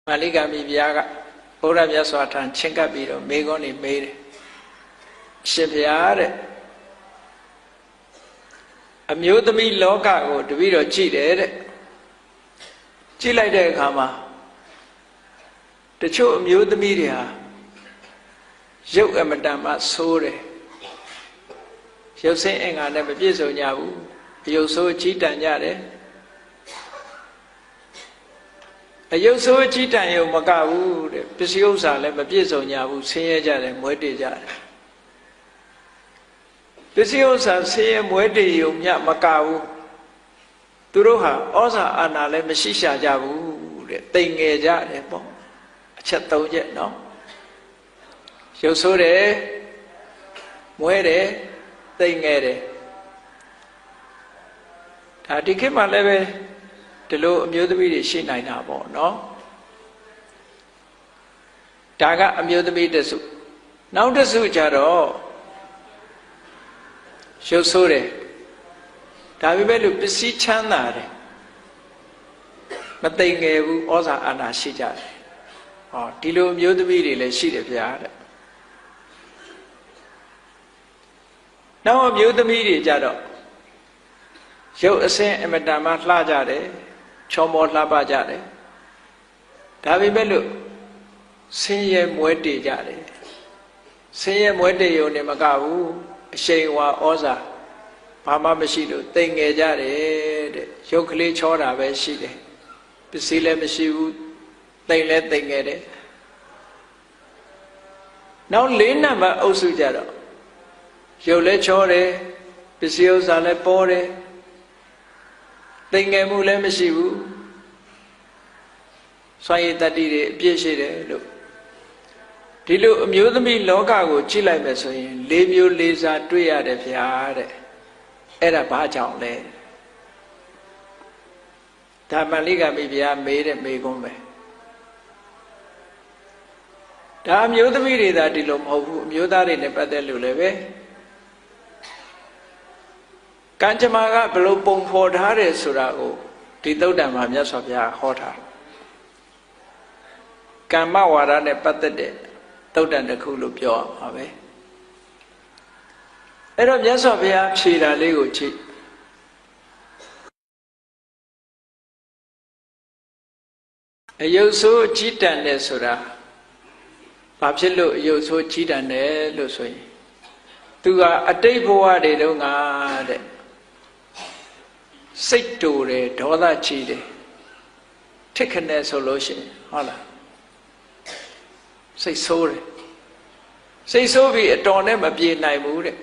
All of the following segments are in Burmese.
မာလိကမိဗျာကဘုရားမြတ်စွာထံချဉ်ကပ်ပြီးတော့မေခွန်းနေမေးတယ်ရှင်ဗျာတဲ့အမျိုးသမီးလောကကိုတပည့်တော်ကြည့်တယ်တဲ့ကြည့်လိုက်တဲ့အခါမှာတချို့အမျိုးသမီးတွေဟာရုပ်အမတန်မှဆိုးတယ်ရုပ်ဆင်းအင်္ဂါနဲ့မပြည့်စုံကြဘူးအယုတ်ဆိုးကြီးတန်ကြတယ်အယုတ်ဆိုးကြီးတန်ရုံမကဘူးတဲ့ပစ္စည်းဥစ္စာလည်းမပြည့်စုံကြဘူးဆင်းရဲကြတယ်မွဲတေကြတယ်ပစ္စည်းဥစ္စာဆင်းရဲမွဲတေရုံမြမကဘူးသူတို့ဟာဩဇာအာဏာလည်းမရှိရှာကြဘူးတဲ့တိမ်ငယ်ကြတယ်ပေါ့အချက်၃ချက်နော်ရုပ်ဆိုးတယ်မွဲတယ်တိမ်ငယ်တယ်ဒါဒီခေတ်မှာလည်းပဲဒီလိုအမျိုးသမီးတွေရှိနိုင်တာပေါ့နော်ဒါကအမျိုးသမီးတစုနောက်တစုကြတော့ရုပ်ဆိုးတယ်ဒါပေမဲ့လို့ပစ္စည်းချမ်းသာတယ်မတိမ်ငယ်ဘူးဩဇာအာဏာရှိကြတယ်ဟောဒီလိုအမျိုးသမီးတွေလည်းရှိတယ်ဗျာတဲ့နောက်အမျိုးသမီးတွေကြတော့ရုပ်အဆင်းအမတန်မှလှကြတယ်ချောမောလှပကြတယ်ဒါပေမဲ့လို့ဆင်းရဲမွဲတေကြတယ်ဆင်းရဲမွဲတေရုံနဲ့မကဘူးအရှိန်ဝါဩဇာဘာမှမရှိလို့တိမ်ငယ်ကြတယ်တဲ့ရုပ်ကလေးချောတာပဲရှိတယ်ပစ္စည်းလည်းမရှိဘူးတိမ်လည်းတိမ်ငယ်တယ်နောက်၄နံပါတ်အုပ်စုကြတော့ရုပ်လည်းချောတယ်ပစ္စည်းဥစ္စာလည်းပေါ်တယ်တိမ်ငယ်မှုလည်းမရှိဘူးစွမ်းရည်တတ္တိတွေအပြည့်ရှိတယ်လို့ဒီလိုအမျိုးသမီးလောကကိုကြည့်လိုက်မယ်ဆိုရင်၄မျိုး၄စားတွေ့ရတယ်ဗျာတဲ့အဲ့ဒါဘာကြောင့်လဲဒါမှလိကမိဗျာမေးတဲ့မေးခွန်းပဲဒါအမျိုးသမီးတွေသာဒီလိုမဟုတ်ဘူးအမျိုးသားတွေနဲ့ပတ်သက်လို့လည်းပဲကံကြမ္မာကဘယ်လိုပုံဖော်ထားတယ်ဆိုတာကိုဒီသုတ်တံမှာမြတ်စွာဘုရားဟောထားကမ္မဝါဒနဲ့ပတ်သက်တဲ့သုတ်တံတစ်ခုလို့ပြောရမှာပဲအဲ့တော့မြတ်စွာဘုရားဖြေတာလေးကိုကြည့်အယုတ်ဆိုးကြီးတန်တယ်ဆိုတာဘာဖြစ်လို့အယုတ်ဆိုးကြီးတန်တယ်လို့ဆိုရင်သူကအတိတ်ဘဝတွေတုန်းကတဲ့စိတ်တူတယ်ဒေါသကြီးတယ်ထစ်ခနဲ့ဆိုလို့ရှိရင်ဟုတ်လားစိတ်ဆိုးတယ်စိတ်ဆိုးပြီးအတော်နဲ့မပြေနိုင်ဘူးတဲ့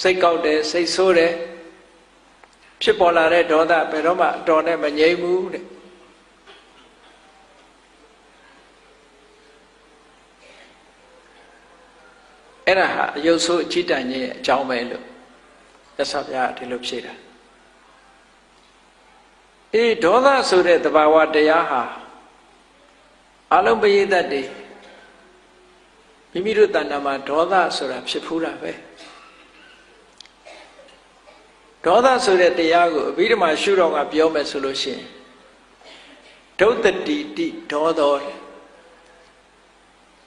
စိတ်ကောက်တယ်စိတ်ဆိုးတယ်ဖြစ်ပေါ်လာတဲ့ဒေါသဘယ်တော့မှအတော်နဲ့မငြိမ်းဘူးတဲ့အဲ့ဒါဟာအယုတ်ဆိုးအကြီးတန်းကြီးရဲ့အကြောင်းပဲလို့သက်သာပြဒီလိုဖြေတာအေးဒေါသဆိုတဲ့သဘာဝတရားဟာအလုံးပရိသတ်တွေမိမိတို့တဏ္ဍာမှာဒေါသဆိုတာဖြစ်ဖူးတာပဲဒေါသဆိုတဲ့တရားကိုအဘိဓမ္မာရှုတော်ကပြောမယ်ဆိုလို့ရှိရင်ဒုတ္တိတိဒေါသော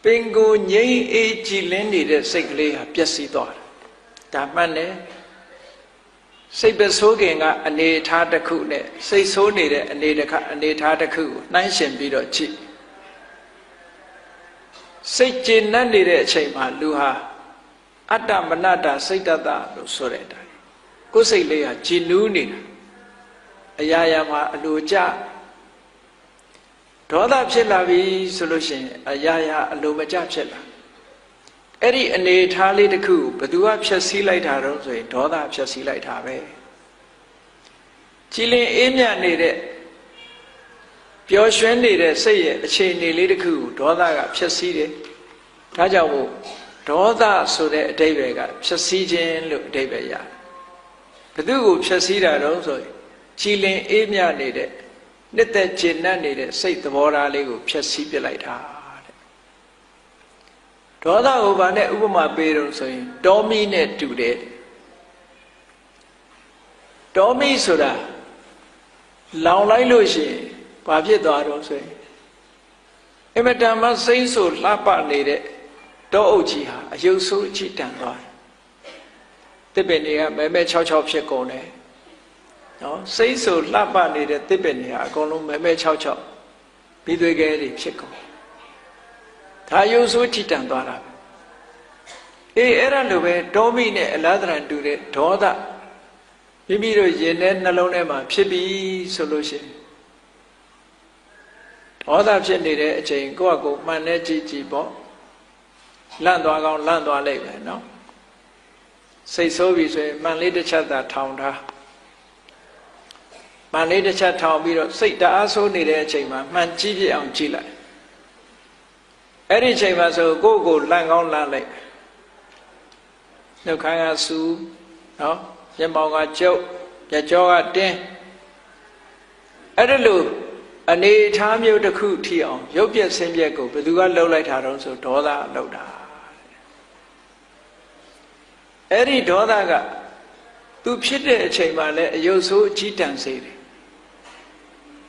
ပင်ကိုငြိမ်းအေးကြည်လင်းနေတဲ့စိတ်ကလေးဟာပျက်စီးသွားတာဒါမှန်တယ်စိတ်ပစိုးခင်ကအနေထားတစ်ခုနဲ့စိတ်ဆိုးနေတဲ့အနေထားတစ်ခုကိုနှိုင်းယှဉ်ပြီးတော့ကြည့်စိတ်ကျေနပ်နေတဲ့အချိန်မှာလူဟာအတ္တမနတစိတ်တတလို့ဆိုတဲ့အတိုင်းကိုယ်စိတ်လေးဟာကြည်နူးနေတာအရာရာမှာအလိုကျဒေါသဖြစ်လာပြီဆိုလို့ရှိရင်အရာရာအလိုမကျဖြစ်လာအဲ့ဒီအနေထားလေးတစ်ခုဘသူကဖြည့်ဆည်းလိုက်တာတော့ဆိုရင်ဒေါသဖြည့်ဆည်းလိုက်တာပဲကြည်လင်အေးမြနေတဲ့ပျော်ရွှင်နေတဲ့စိတ်ရဲ့အခြေအနေလေးတစ်ခုဒေါသကဖြည့်ဆည်းတယ်ဒါကြောင့်မို့ဒေါသဆိုတဲ့အဓိပ္ပာယ်ကဖြည့်ဆည်းခြင်းလို့အဓိပ္ပာယ်ရတယ်ဘသူကိုဖြည့်ဆည်းတာတော့ဆိုရင်ကြည်လင်အေးမြနေတဲ့နှစ်သက်ကျေနပ်နေတဲ့စိတ်သဘောထားလေးကိုဖြည့်ဆည်းပြလိုက်တာတဲ့ဒေါသကိုဗာနဲ့ဥပမာပေးတော့ဆိုရင်တောမီးနဲ့တူတယ် တောမိဆိုတာလောင်လိုက်လို့ရှိရင်ဘာဖြစ်သွားတော့ဆိုရင်အမတန်မှစိမ့်ဆိုလှပနေတဲ့တောအုပ်ကြီးဟာအယုတ်ဆိုးအချိတန်သွားတယ်တစ်ပင်တွေကမဲမဲ၆၆ဖြစ်ကုန်တယ်နော်စိမ့်ဆိုလှပနေတဲ့တစ်ပင်တွေဟာအကုန်လုံးမဲမဲ၆၆ပြီးသွေးခဲတွေဖြစ်ကုန်ဒါအယုတ်ဆိုးအချိတန်သွားတာအေးအဲ့ဒါလိုပဲတောမိနဲ့အလားတရံတူတဲ့ဒေါသမိမိတို့ရင်ထဲနှလုံးထဲမှာဖြစ်ပြီဆိုလို့ရှိရင်ဒေါသဖြစ်နေတဲ့အချိန်ကိုယ့်အကိုမှန်နဲ့ကြည့်ကြည့်ပေါ့လန့်သွားကောင်းလန့်သွားလိုက်ပဲနော်စိတ်ဆိုးပြီဆိုရင်မှန်လေးတစ်ချက်သာထောင်ထားမှန်လေးတစ်ချက်ထောင်ပြီးတော့စိတ်တအားဆိုးနေတဲ့အချိန်မှာမှန်ကြည့်ပြအောင်ကြည့်လိုက်အဲ့ဒီအချိန်မှာဆိုကိုယ့်ကိုလန့်ကောင်းလန့်လိုက်နှုတ်ခမ်းကစူးနော်မျက်မှောင်ကကျုပ်မျက်ကြောကတင်းအဲ့ဒါလို့အနေထားမျိုးတစ်ခုထီအောင်ရုပ်ပြက်ဆင်းပြက်ကိုဘယ်သူကလှုပ်လိုက်တာတော့ဆိုဒေါသလှုပ်တာအဲ့ဒီဒေါသကသူဖြစ်တဲ့အချိန်မှာလည်းအယုတ်ဆိုးအကြီးတန်းစေတယ်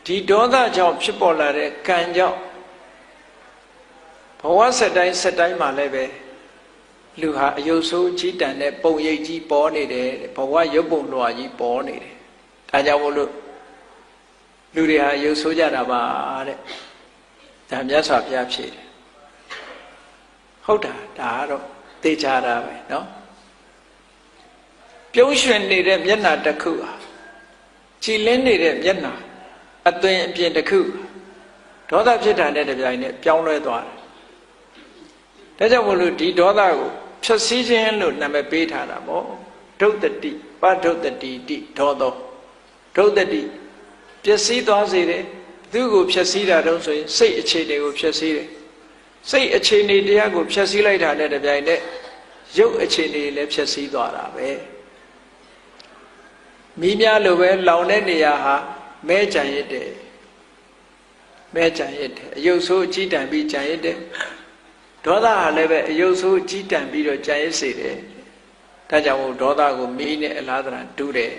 ဒီဒေါသကြောင့်ဖြစ်ပေါ်လာတဲ့ကံကြောင့်ဘဝဆက်တိုင်းမှာလည်းပဲလူဟာအယုတ်ဆိုးအကြီးတန်းတဲ့ပုံရိပ်ကြီးပေါ်နေတယ်ဘဝရုပ်ပုံလွှာကြီးပေါ်နေတယ်ဒါကြောင့်မို့လို့လူတွေဟာအယုတ်ဆိုးကြတာပါတဲ့ဒါမြတ်စွာဘုရားဖြေတယ်ဟုတ်တာဒါကတော့သိကြတာပဲเนาะပြုံးရွှင်နေတဲ့မျက်နှာတစ်ခုဟာကြည်လင်းနေတဲ့မျက်နှာအသွင်အပြင်တစ်ခုဒေါသဖြစ်တာနဲ့တပြိုင်နက်ပြောင်းလဲသွားတယ်ဒါကြောင့်မို့လို့ဒီဒေါသကိုဖြည့်ဆည်းခြင်းလို့နာမည်ပေးထားတာပေါ့ဒုတ်တတိပဒုတ်တတိတိဒေါသောဒုတ်တတိပျက်စီးသွားစေတယ်သူ့ကိုဖျက်ဆီးတာတော့ဆိုရင်စိတ်အခြေအနေကိုဖျက်ဆီးတယ်စိတ်အခြေအနေတရားကိုဖျက်ဆီးလိုက်တာနဲ့တပြိုင်နက်ရုပ်အခြေအနေလည်းဖျက်ဆီးသွားတာပဲမိများလိုပဲလောင်တဲ့နေရာဟာမဲကြံရစ်တယ်မဲကြံရစ်တယ်အယုတ်ဆိုးအကြီးတန်းပြီးကြံရစ်တယ်ဒေါသဟာလည်းပဲအယုတ်ဆိုးအကြီးတန်းပြီးတော့ကြံရစ်စေတယ်ဒါကြောင့်မို့ဒေါသကိုမိနဲ့အလားတရံတူးတယ်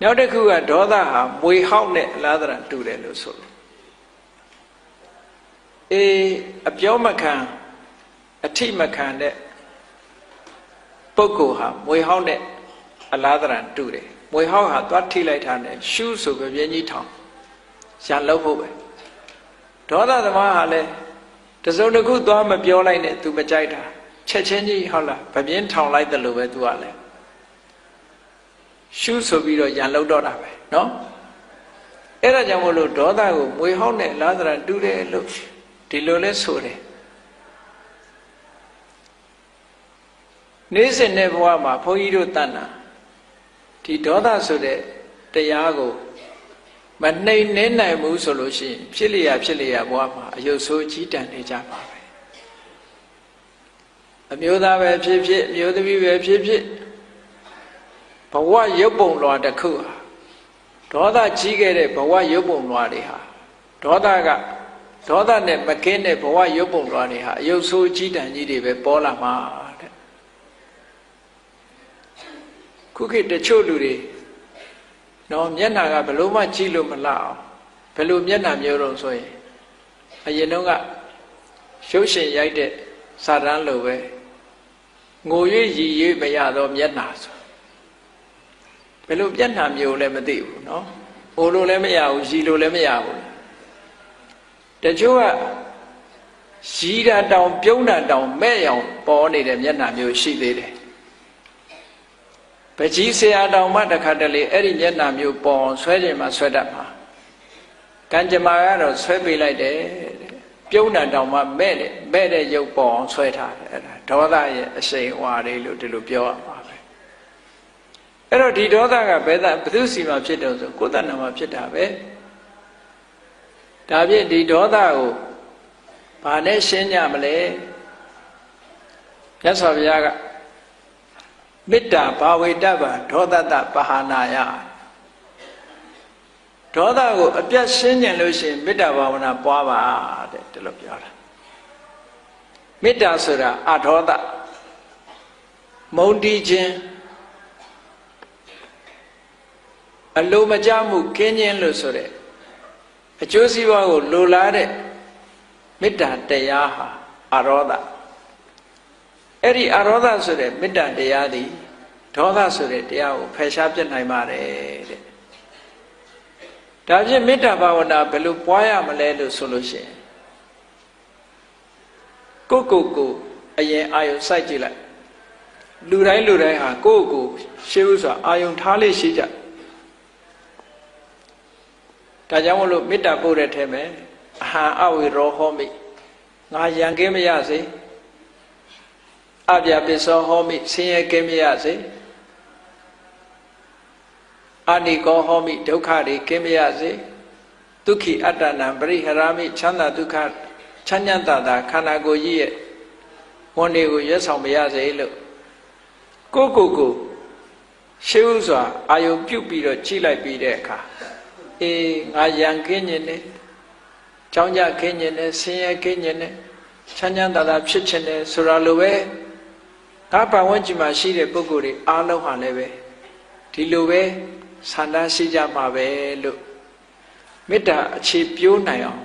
နောက်တစ်ခုကဒေါသဟာမွေဟောက်နဲ့အလားတရံတူတယ်လို့ဆိုလို့အပြောမခံအထိမခံတဲ့ပုဂ္ဂိုလ်ဟာမွေဟောက်နဲ့အလားတရံတူတယ်မွေဟောက်ဟာသွားထိလိုက်တာနဲ့ရှူးဆိုပြင်းကြီးထောင်ရန်လို့ဖို့ပဲဒေါသသမားဟာလည်းတစုံတစ်ခုသွားမပြောလိုက်နဲ့ तू မကြိုက်တာချက်ချင်းကြီးဟုတ်လားပြင်းထောင်လိုက်တယ်လို့ပဲ तू ကလည်းရှုဆိုပြီးတော့ရန်လောက်တော့တာပဲเนาะအဲ့ဒါကြောင့်မို့လို့ဒေါသကိုမွေဟောက်နဲ့လားသရတူတယ်လို့ဒီလိုလဲဆိုတယ်နေ့စဉ်နဲ့ဘဝမှာဘုန်းကြီးတို့တဏ္ဍာဒီဒေါသဆိုတဲ့တရားကိုမနှိမ်နှင်းနိုင်ဘူးဆိုလို့ရှိရင်ဖြစ်လျာဘဝမှာအယုတ်ဆိုးကြီးတန်နေကြပါပဲအမျိုးသားပဲဖြစ်ဖြစ်အမျိုးသမီးပဲဖြစ်ဖြစ်ဘဝရုပ်ပုံလွှာတစ်ခုဟာဒေါသကြီးခဲ့တဲ့ဘဝရုပ်ပုံလွှာတွေဟာဒေါသနဲ့မကင်းတဲ့ဘဝရုပ်ပုံလွှာတွေဟာအယုတ်ဆိုးကြီးတန်ကြီးတွေပဲပေါ်လာမှာတဲ့ခုခေတ်တချို့လူတွေနော်မျက်နှာကဘလို့မှကြည့်လို့မလှအောင်ဘယ်လိုမျက်နှာမျိုးတော့ဆိုရင်အရင်တော့ကရုပ်ရှင်ရိုက်တဲ့စာတန်းလိုပဲငို၍ရည်၍မရတော့မျက်နှာဆိုဘယ်လိုမျက်နှာမျိုးလည်းမသိဘူးเนาะဟိုလိုလည်းမရဘူးရည်လိုလည်းမရဘူးတချို့ကရည်တာတောင်ပြုံးတာတောင်မဲ့ရောင်ပေါ်နေတဲ့မျက်နှာမျိုးရှိသေးတယ်ပကြီးဆရာတောင်မှတခါတလေအဲ့ဒီမျက်နှာမျိုးပေါ်ဆွဲခြင်းမှာဆွဲတတ်မှာကံကြမ္မာကတော့ဆွဲပေးလိုက်တယ်ပြုံးတာတောင်မှမဲ့တဲ့ရုပ်ပေါ်ဆွဲထားတယ်အဲ့ဒါဒေါသရဲ့အရှိန်အဝါတွေလို့ဒီလိုပြောရမှာပဲအဲ့တော့ဒီဒေါသကဘယ်သူစီမှာဖြစ်တော့ဆိုကိုယ်တဏ္ဍာမှာဖြစ်တာပဲဒါဖြင့်ဒီဒေါသကိုဘာနဲ့ရှင်းကြမလဲမြတ်စွာဘုရားကမေတ္တာဘာဝေတ္တဗဒေါသတပဟာနာယဒေါသကိုအပြတ်ရှင်းကြလို့ရှိရင်မေတ္တာဘာဝနာပွားပါတဲ့ဒီလိုပြောတာမေတ္တာဆိုတာအဒေါသမုန်းတီးခြင်း အလိုမကျမှုကင်းခြင်းလို့ဆိုတဲ့အကျိုးစီးပွားကိုလိုလားတဲ့မေတ္တာတရားဟာအရောဓအဲ့ဒီအရောဓဆိုတဲ့မေတ္တာတရားသည်ဒေါသဆိုတဲ့တရားကိုဖယ်ရှားပြစ်နိုင်ပါတယ်တဲ့ဒါဖြင့်မေတ္တာဘာဝနာဘယ်လိုပွားရမလဲလို့ဆိုလို့ရှိရင်ကိုအရင်အာယုံစိုက်ကြည့်လိုက်လူတိုင်းဟာကိုရှေးဥစွာအာယုံထားလေးရှိကြဒါကြောင့်မလို့မေတ္တာပို့တဲ့ထဲမှာအဟံအဝေရောဟောမိငါရန်ကင်းမရစေအပြပစ္စောဟောမိဆင်းရဲကင်းမရစေအာနိကောဟောမိဒုက္ခတွေကင်းမရစေဒုက္ခိအတ္တနံပရိဟရာမိချမ်းသာဒုက္ခချမ်းသာတာခန္ဓာကိုယ်ကြီးရဲ့ဝန်တွေကိုရွတ်ဆောင်မရစေလို့ကိုရှေးဥစွာအာယုံပြုတ်ပြီးတော့ကြည်လိုက်ပြီးတဲ့အခါအေးငါရန်ကင်းခြင်းနဲ့ကြောင်းကြခင်းခြင်းနဲ့ဆင်းရဲခင်းခြင်းနဲ့ချမ်းသာတာဖြစ်ခြင်းနဲ့ဆိုတာလိုပဲငါပတ်ဝန်းကျင်မှာရှိတဲ့ပုဂ္ဂိုလ်တွေအားလုံးဟာလည်းပဲဒီလိုပဲဆန္ဒရှိကြမှာပဲလို့မေတ္တာအခြေပြိုးနိုင်အောင်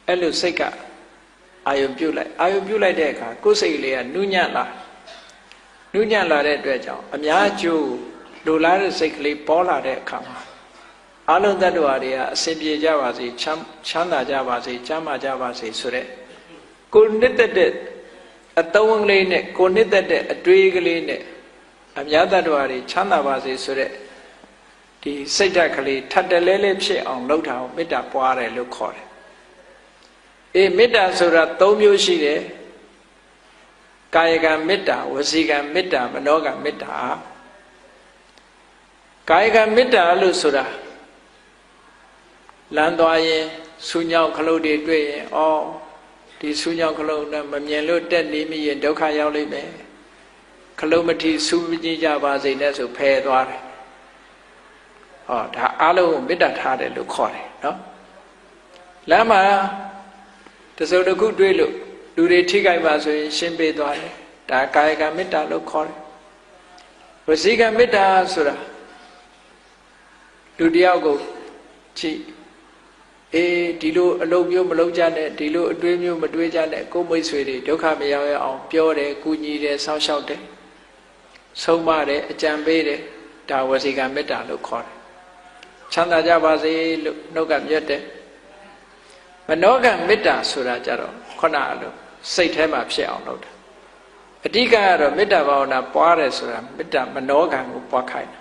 အဲ့လိုစိတ်ကအာယုံပြုတ်လိုက်တဲ့အခါကိုယ်စိတ်လေးကနုညံ့လာတဲ့အတွက်ကြောင့်အများကျိုးလိုလားတဲ့စိတ်ကလေးပေါ်လာတဲ့အခါမှာအလုံးသတ္တဝါတွေကအစဉ်ပြေကြပါစေချမ်းသာကြပါစေကျမ်းမာကြပါစေဆိုတဲ့ကိုနှစ်သက်တဲ့အတုံးကလေးနဲ့ကိုနှစ်သက်တဲ့အတွေးကလေးနဲ့အများသတ္တဝါတွေချမ်းသာပါစေဆိုတဲ့ဒီစိတ်ဓာတ်ကလေးထပ်တလဲလဲဖြစ်အောင်လုပ်တာကိုမေတ္တာပွားတယ်လို့ခေါ်တယ်အေးမေတ္တာဆိုတာ၃မျိုးရှိတယ်ကာယကံမေတ္တာဝစီကံမေတ္တာမနောကံမေတ္တာကာယကံမေတ္တာလို့ဆိုတာလမ်းသွားရင်ဆူညောင်းခလုတ်တွေတွေ့ရင်ဒီဆူညောင်းခလုတ်နဲ့မမြင်လို့တက်နေမိရင်ဒုက္ခရောက်လိမ့်မယ်ခလုတ်မထီဆူကြည့်ကြပါစေနဲ့ဆိုဖယ်သွားတယ်ဒါအားလုံးကိုမေတ္တာထားတယ်လို့ခေါ်တယ်နော်လမ်းမှာတစုံတစ်ခုတွေ့လို့လူတွေထိခိုက်ပါဆိုရင်ရှင်းပေးသွားတယ်ဒါကာယကံမေတ္တာလို့ခေါ်တယ်ဝစီကံမေတ္တာဆိုတာလူတယောက်ကိုကြည့်ဒီလိုအလုပ်မျိုးမလုပ်ကြနဲ့ဒီလိုအတွေးမျိုးမတွေးကြနဲ့ကိုယ်မိတ်ဆွေတွေဒုက္ခမရောက်ရအောင်ပြောတယ်ကူညီတယ်စောင့်ရှောက်တယ်ဆုံးမတယ်အကြံပေးတယ်ဒါဝစီကံမေတ္တာလို့ခေါ်တယ်ချမ်းသာကြပါစေလို့နှုတ်ကမြတ်တယ်မနောကံမေတ္တာဆိုတာကြတော့ခုနအလိုစိတ်ထဲမှာဖြစ်အောင်လုပ်တာအဓိကကတော့မေတ္တာဘာဝနာပွားတယ်ဆိုတာမေတ္တာမနောကံကိုပွားခိုင်းတာ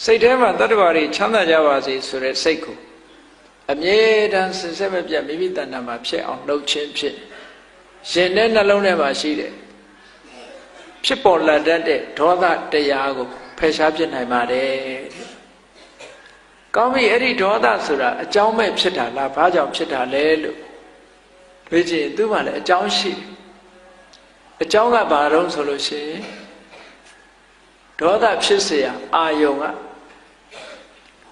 စိတ်ထဲမှာတတ္တဝါတွေချမ်းသာကြပါစေဆိုတဲ့စိတ်ကိုအမြဲတမ်းစင်စစ်မပြတ်မိမိတဏ္ဍာမှာဖြစ်အောင်လှုပ်ခြင်းဖြစ်ရှင်တဲ့နှလုံးထဲမှာရှိတယ်ဖြစ်ပေါ်လာတတ်တဲ့ဒေါသတရားကိုဖယ်ရှားပြစ်နိုင်ပါတယ်ကောင်းပြီအဲ့ဒီဒေါသဆိုတာအကြောင်းမဲ့ဖြစ်တာလားဘာကြောင့်ဖြစ်တာလဲလို့တွေးကြည့်သူ့မှာလည်းအကြောင်းရှိတယ်အကြောင်းကဘာတော့ဆိုလို့ရှိရင်ဒေါသဖြစ်เสียအာယုံက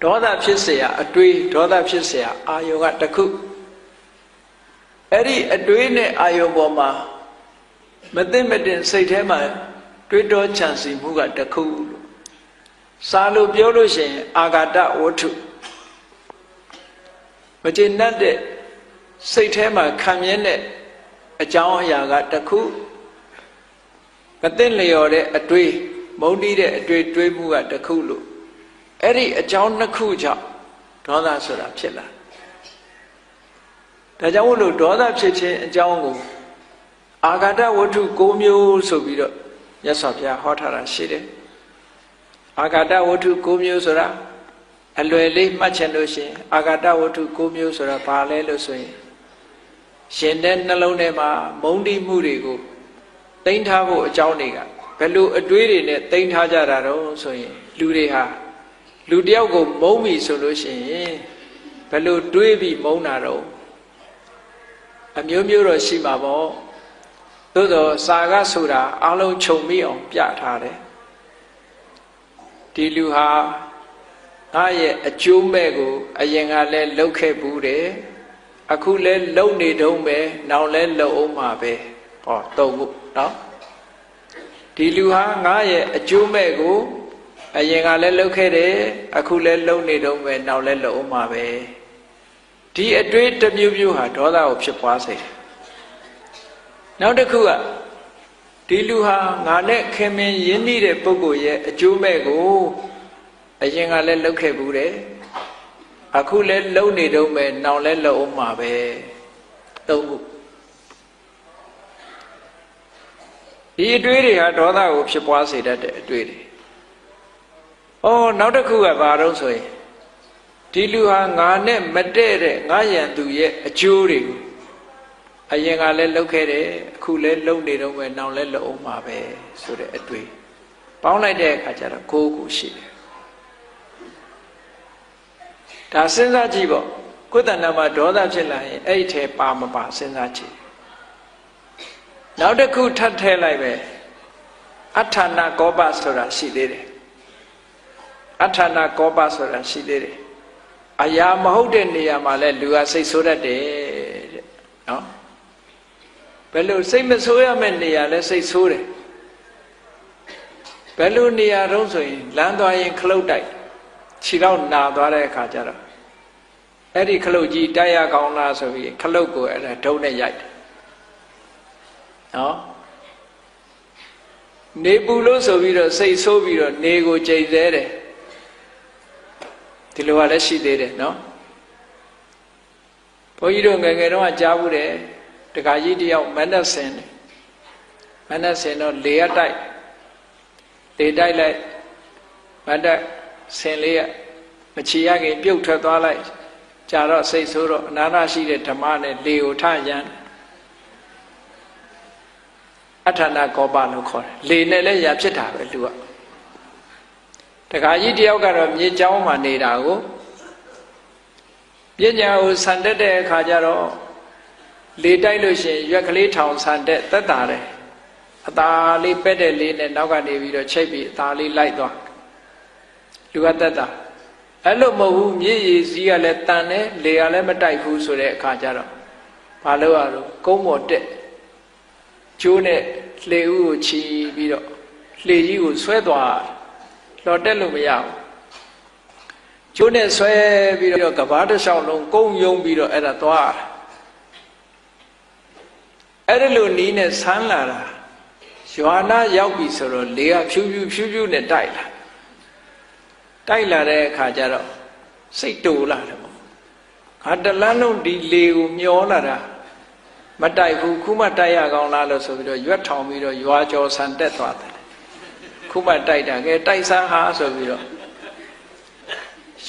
ဒေါသဖြစ်เสียအတွေးဒေါသဖြစ်เสียအာယုံကတစ်ခုအဲ့ဒီအတွေးနဲ့အာယုံပေါ်မှာမသိမတင်စိတ်ထဲမှာတွေးတောချန်စီမှုကတစ်ခုလို့စာလို့ပြောလို့ရှိရင်အာဂတဝတ္ထုမကျေနပ်တဲ့စိတ်ထဲမှာခံမြင်တဲ့အကြောင်းအရာကတစ်ခုမသိလျော်တဲ့အတွေးမုန်းတီးတဲ့အတွေးတွေးမှုကတစ်ခုလို့အဲ့ဒီအကြောင်းနှစ်ခုကြောင့်ဒေါသဆိုတာဖြစ်လာဒါကြောင့်မို့လို့ဒေါသဖြစ်ခြင်းအကြောင်းကိုအာဂတဝတ္ထု၉မျိုးဆိုပြီးတော့မြတ်စွာဘုရားဟောထားတာရှိတယ်အာဂတဝတ္ထု၉မျိုးဆိုတာအလွယ်လေးမှတ်ချင်လို့ရှိရင်အာဂတဝတ္ထု၉မျိုးဆိုတာဘာလဲလို့ဆိုရင်ရှင်တဲ့နှလုံးထဲမှာမုန်းတီးမှုတွေကိုတိမ့်ထားဖို့အကြောင်းတွေကဘယ်လိုအတွေးတွေနဲ့တိမ့်ထားကြတာတော့ဆိုရင်လူတွေဟာလူတယောက်ကိုမုန်းပြီဆိုလို့ရှိရင်ဘယ်လိုတွေးပြီးမုန်းတာတော့အမျိုးမျိုးတော့ရှိမှာပေါ့သို့တော့စာကဆိုတာအလုံးခြုံမိအောင်ပြထားတယ်ဒီလူဟာငါရဲ့အကျိုးမဲ့ကိုအရင်ကလည်းလှုပ်ခဲ့ဘူးတယ်အခုလည်းလှုပ်နေတုံးပဲနောက်လည်းလှုပ်အောင်မှာပဲဟောသုံးခုနော်ဒီလူဟာငါရဲ့အကျိုးမဲ့ကို အရင်ကလည်းလှုပ်ခဲ့တယ်အခုလည်းလှုပ်နေတော့ပဲနောက်လည်းလှုပ်အောင်မှာပဲဒီအတွေးတစ်မျိုးမျိုးဟာဒေါသကိုဖြစ်ပွားစေတယ်နောက်တစ်ခုကဒီလူဟာငါနဲ့ခင်မင်ရင်းနှီးတဲ့ပုဂ္ဂိုလ်ရဲ့အကျိုးမဲ့ကိုအရင်ကလည်းလှုပ်ခဲ့ဘူးတယ်အခုလည်းလှုပ်နေတော့ပဲနောက်လည်းလှုပ်အောင်မှာပဲသုံးခုဒီအတွေးတွေဟာဒေါသကိုဖြစ်ပွားစေတတ်တဲ့အတွေးတွေနောက်တစ်ခုကဘာလို့ဆိုရင်ဒီလူဟာငါနဲ့မတည့်တဲ့ငါရန်သူရဲ့အကျိုးတွေကိုအရင်ကလည်းလှုပ်ခဲ့တယ်အခုလည်းလှုပ်နေတော့ပဲနောက်လည်းလှုပ်အောင်မှာပဲဆိုတဲ့အတွေးပေါင်းလိုက်တဲ့အခါကျတော့ကိုယ်ကိုရှိတယ်ဒါစဉ်းစားကြည့်ပေါ့ကိုယ်တဏ္ဍာမှာဒေါသဖြစ်လာရင်အဲ့ဒီထဲပါမပါစဉ်းစားကြည့်နောက်တစ်ခုထပ်ထည့်လိုက်ပဲအဋ္ဌာဏကောပဆိုတာရှိသေးတယ်အဋ္ဌာဏကောပဆိုတာရှိသေးတယ်အရာမဟုတ်တဲ့နေရာမှာလဲလူကစိတ်ဆိုးတတ်တယ်တဲ့နော်ဘယ်လိုစိတ်မဆိုးရမယ့်နေရာလဲစိတ်ဆိုးတယ်ဘယ်လိုနေရာတုံးဆိုရင်လမ်းသွားရင်ခလုတ်တိုက်ခြေတော့နာသွားတဲ့အခါကျတော့အဲ့ဒီခလုတ်ကြီးတိုက်ရကောင်းလားဆိုပြီးခလုတ်ကိုအဲ့ဒါဒုံးနဲ့ရိုက်တယ်နော်နေပူလို့ဆိုပြီးတော့စိတ်ဆိုးပြီးတော့နေကိုကြိတ်သေးတယ်ဒီလိုကလည်းရှိသေးတယ်နော်ဘုန်းကြီးတို့ငယ်ငယ်တော့ကြားဘူးတယ်တခါကြီးတယောက်မနက်ဆင်တယ်မနက်ဆင်တော့လေရတိုက်လေတိုက်လိုက်မနက်ဆင်လေးကမချီရခင်ပြုတ်ထွက်သွားလိုက်ကြာတော့စိတ်ဆိုးတော့အနာရရှိတဲ့ဓမ္မနဲ့လေကိုထရန်အဋ္ဌာဏကောပလို့ခေါ်တယ်လေနဲ့လည်းရာဖြစ်တာပဲလူကတခါကြီးတယောက်ကတော့မြေကျောင်းမှာနေတာကိုပညာကိုဆန်တက်တဲ့အခါကျတော့လေတိုက်လို့ရှိရင်ရွက်ကလေးထောင်ဆန်တက်သက်တာတယ်အသာလေးပက်တဲ့လေးနဲ့နောက်ကနေပြီးတော့ချိတ်ပြီးအသာလေးလိုက်သွားလူကသက်တာအဲ့လိုမဟုတ်ဘူးမြေရည်စီးကလည်းတန်တယ်လေကလည်းမတိုက်ဘူးဆိုတဲ့အခါကျတော့ဘာလို့ရတော့ကုန်းပေါ်တက်ကျိုးနဲ့လှေဥကိုချီပြီးတော့လှေကြီးကိုဆွဲသွားလော်တက်လို့မရဘူးကျိုးနဲ့ဆွဲပြီးတော့ကဘာတစ်လျှောက်လုံးကုန်းယုံပြီးတော့အဲ့ဒါသွားအဲ့ဒီလိုနီးနဲ့ဆန်းလာတာရွာနာရောက်ပြီဆိုတော့လေကဖြူဖြူနဲ့တိုက်လာတဲ့အခါကျတော့စိတ်တူလာတယ်ပေါ့ငါတလန်းလုံးဒီလေကိုမျောလာတာမတိုက်ဘူးခုမှတိုက်ရကောင်းလားလို့ဆိုပြီးတော့ရွက်ထောင်ပြီးတော့ရွာကျော်ဆန်တက်သွားတယ်ခုမှတိုက်တာကဲတိုက်ဆန်းဟာဆိုပြီးတော့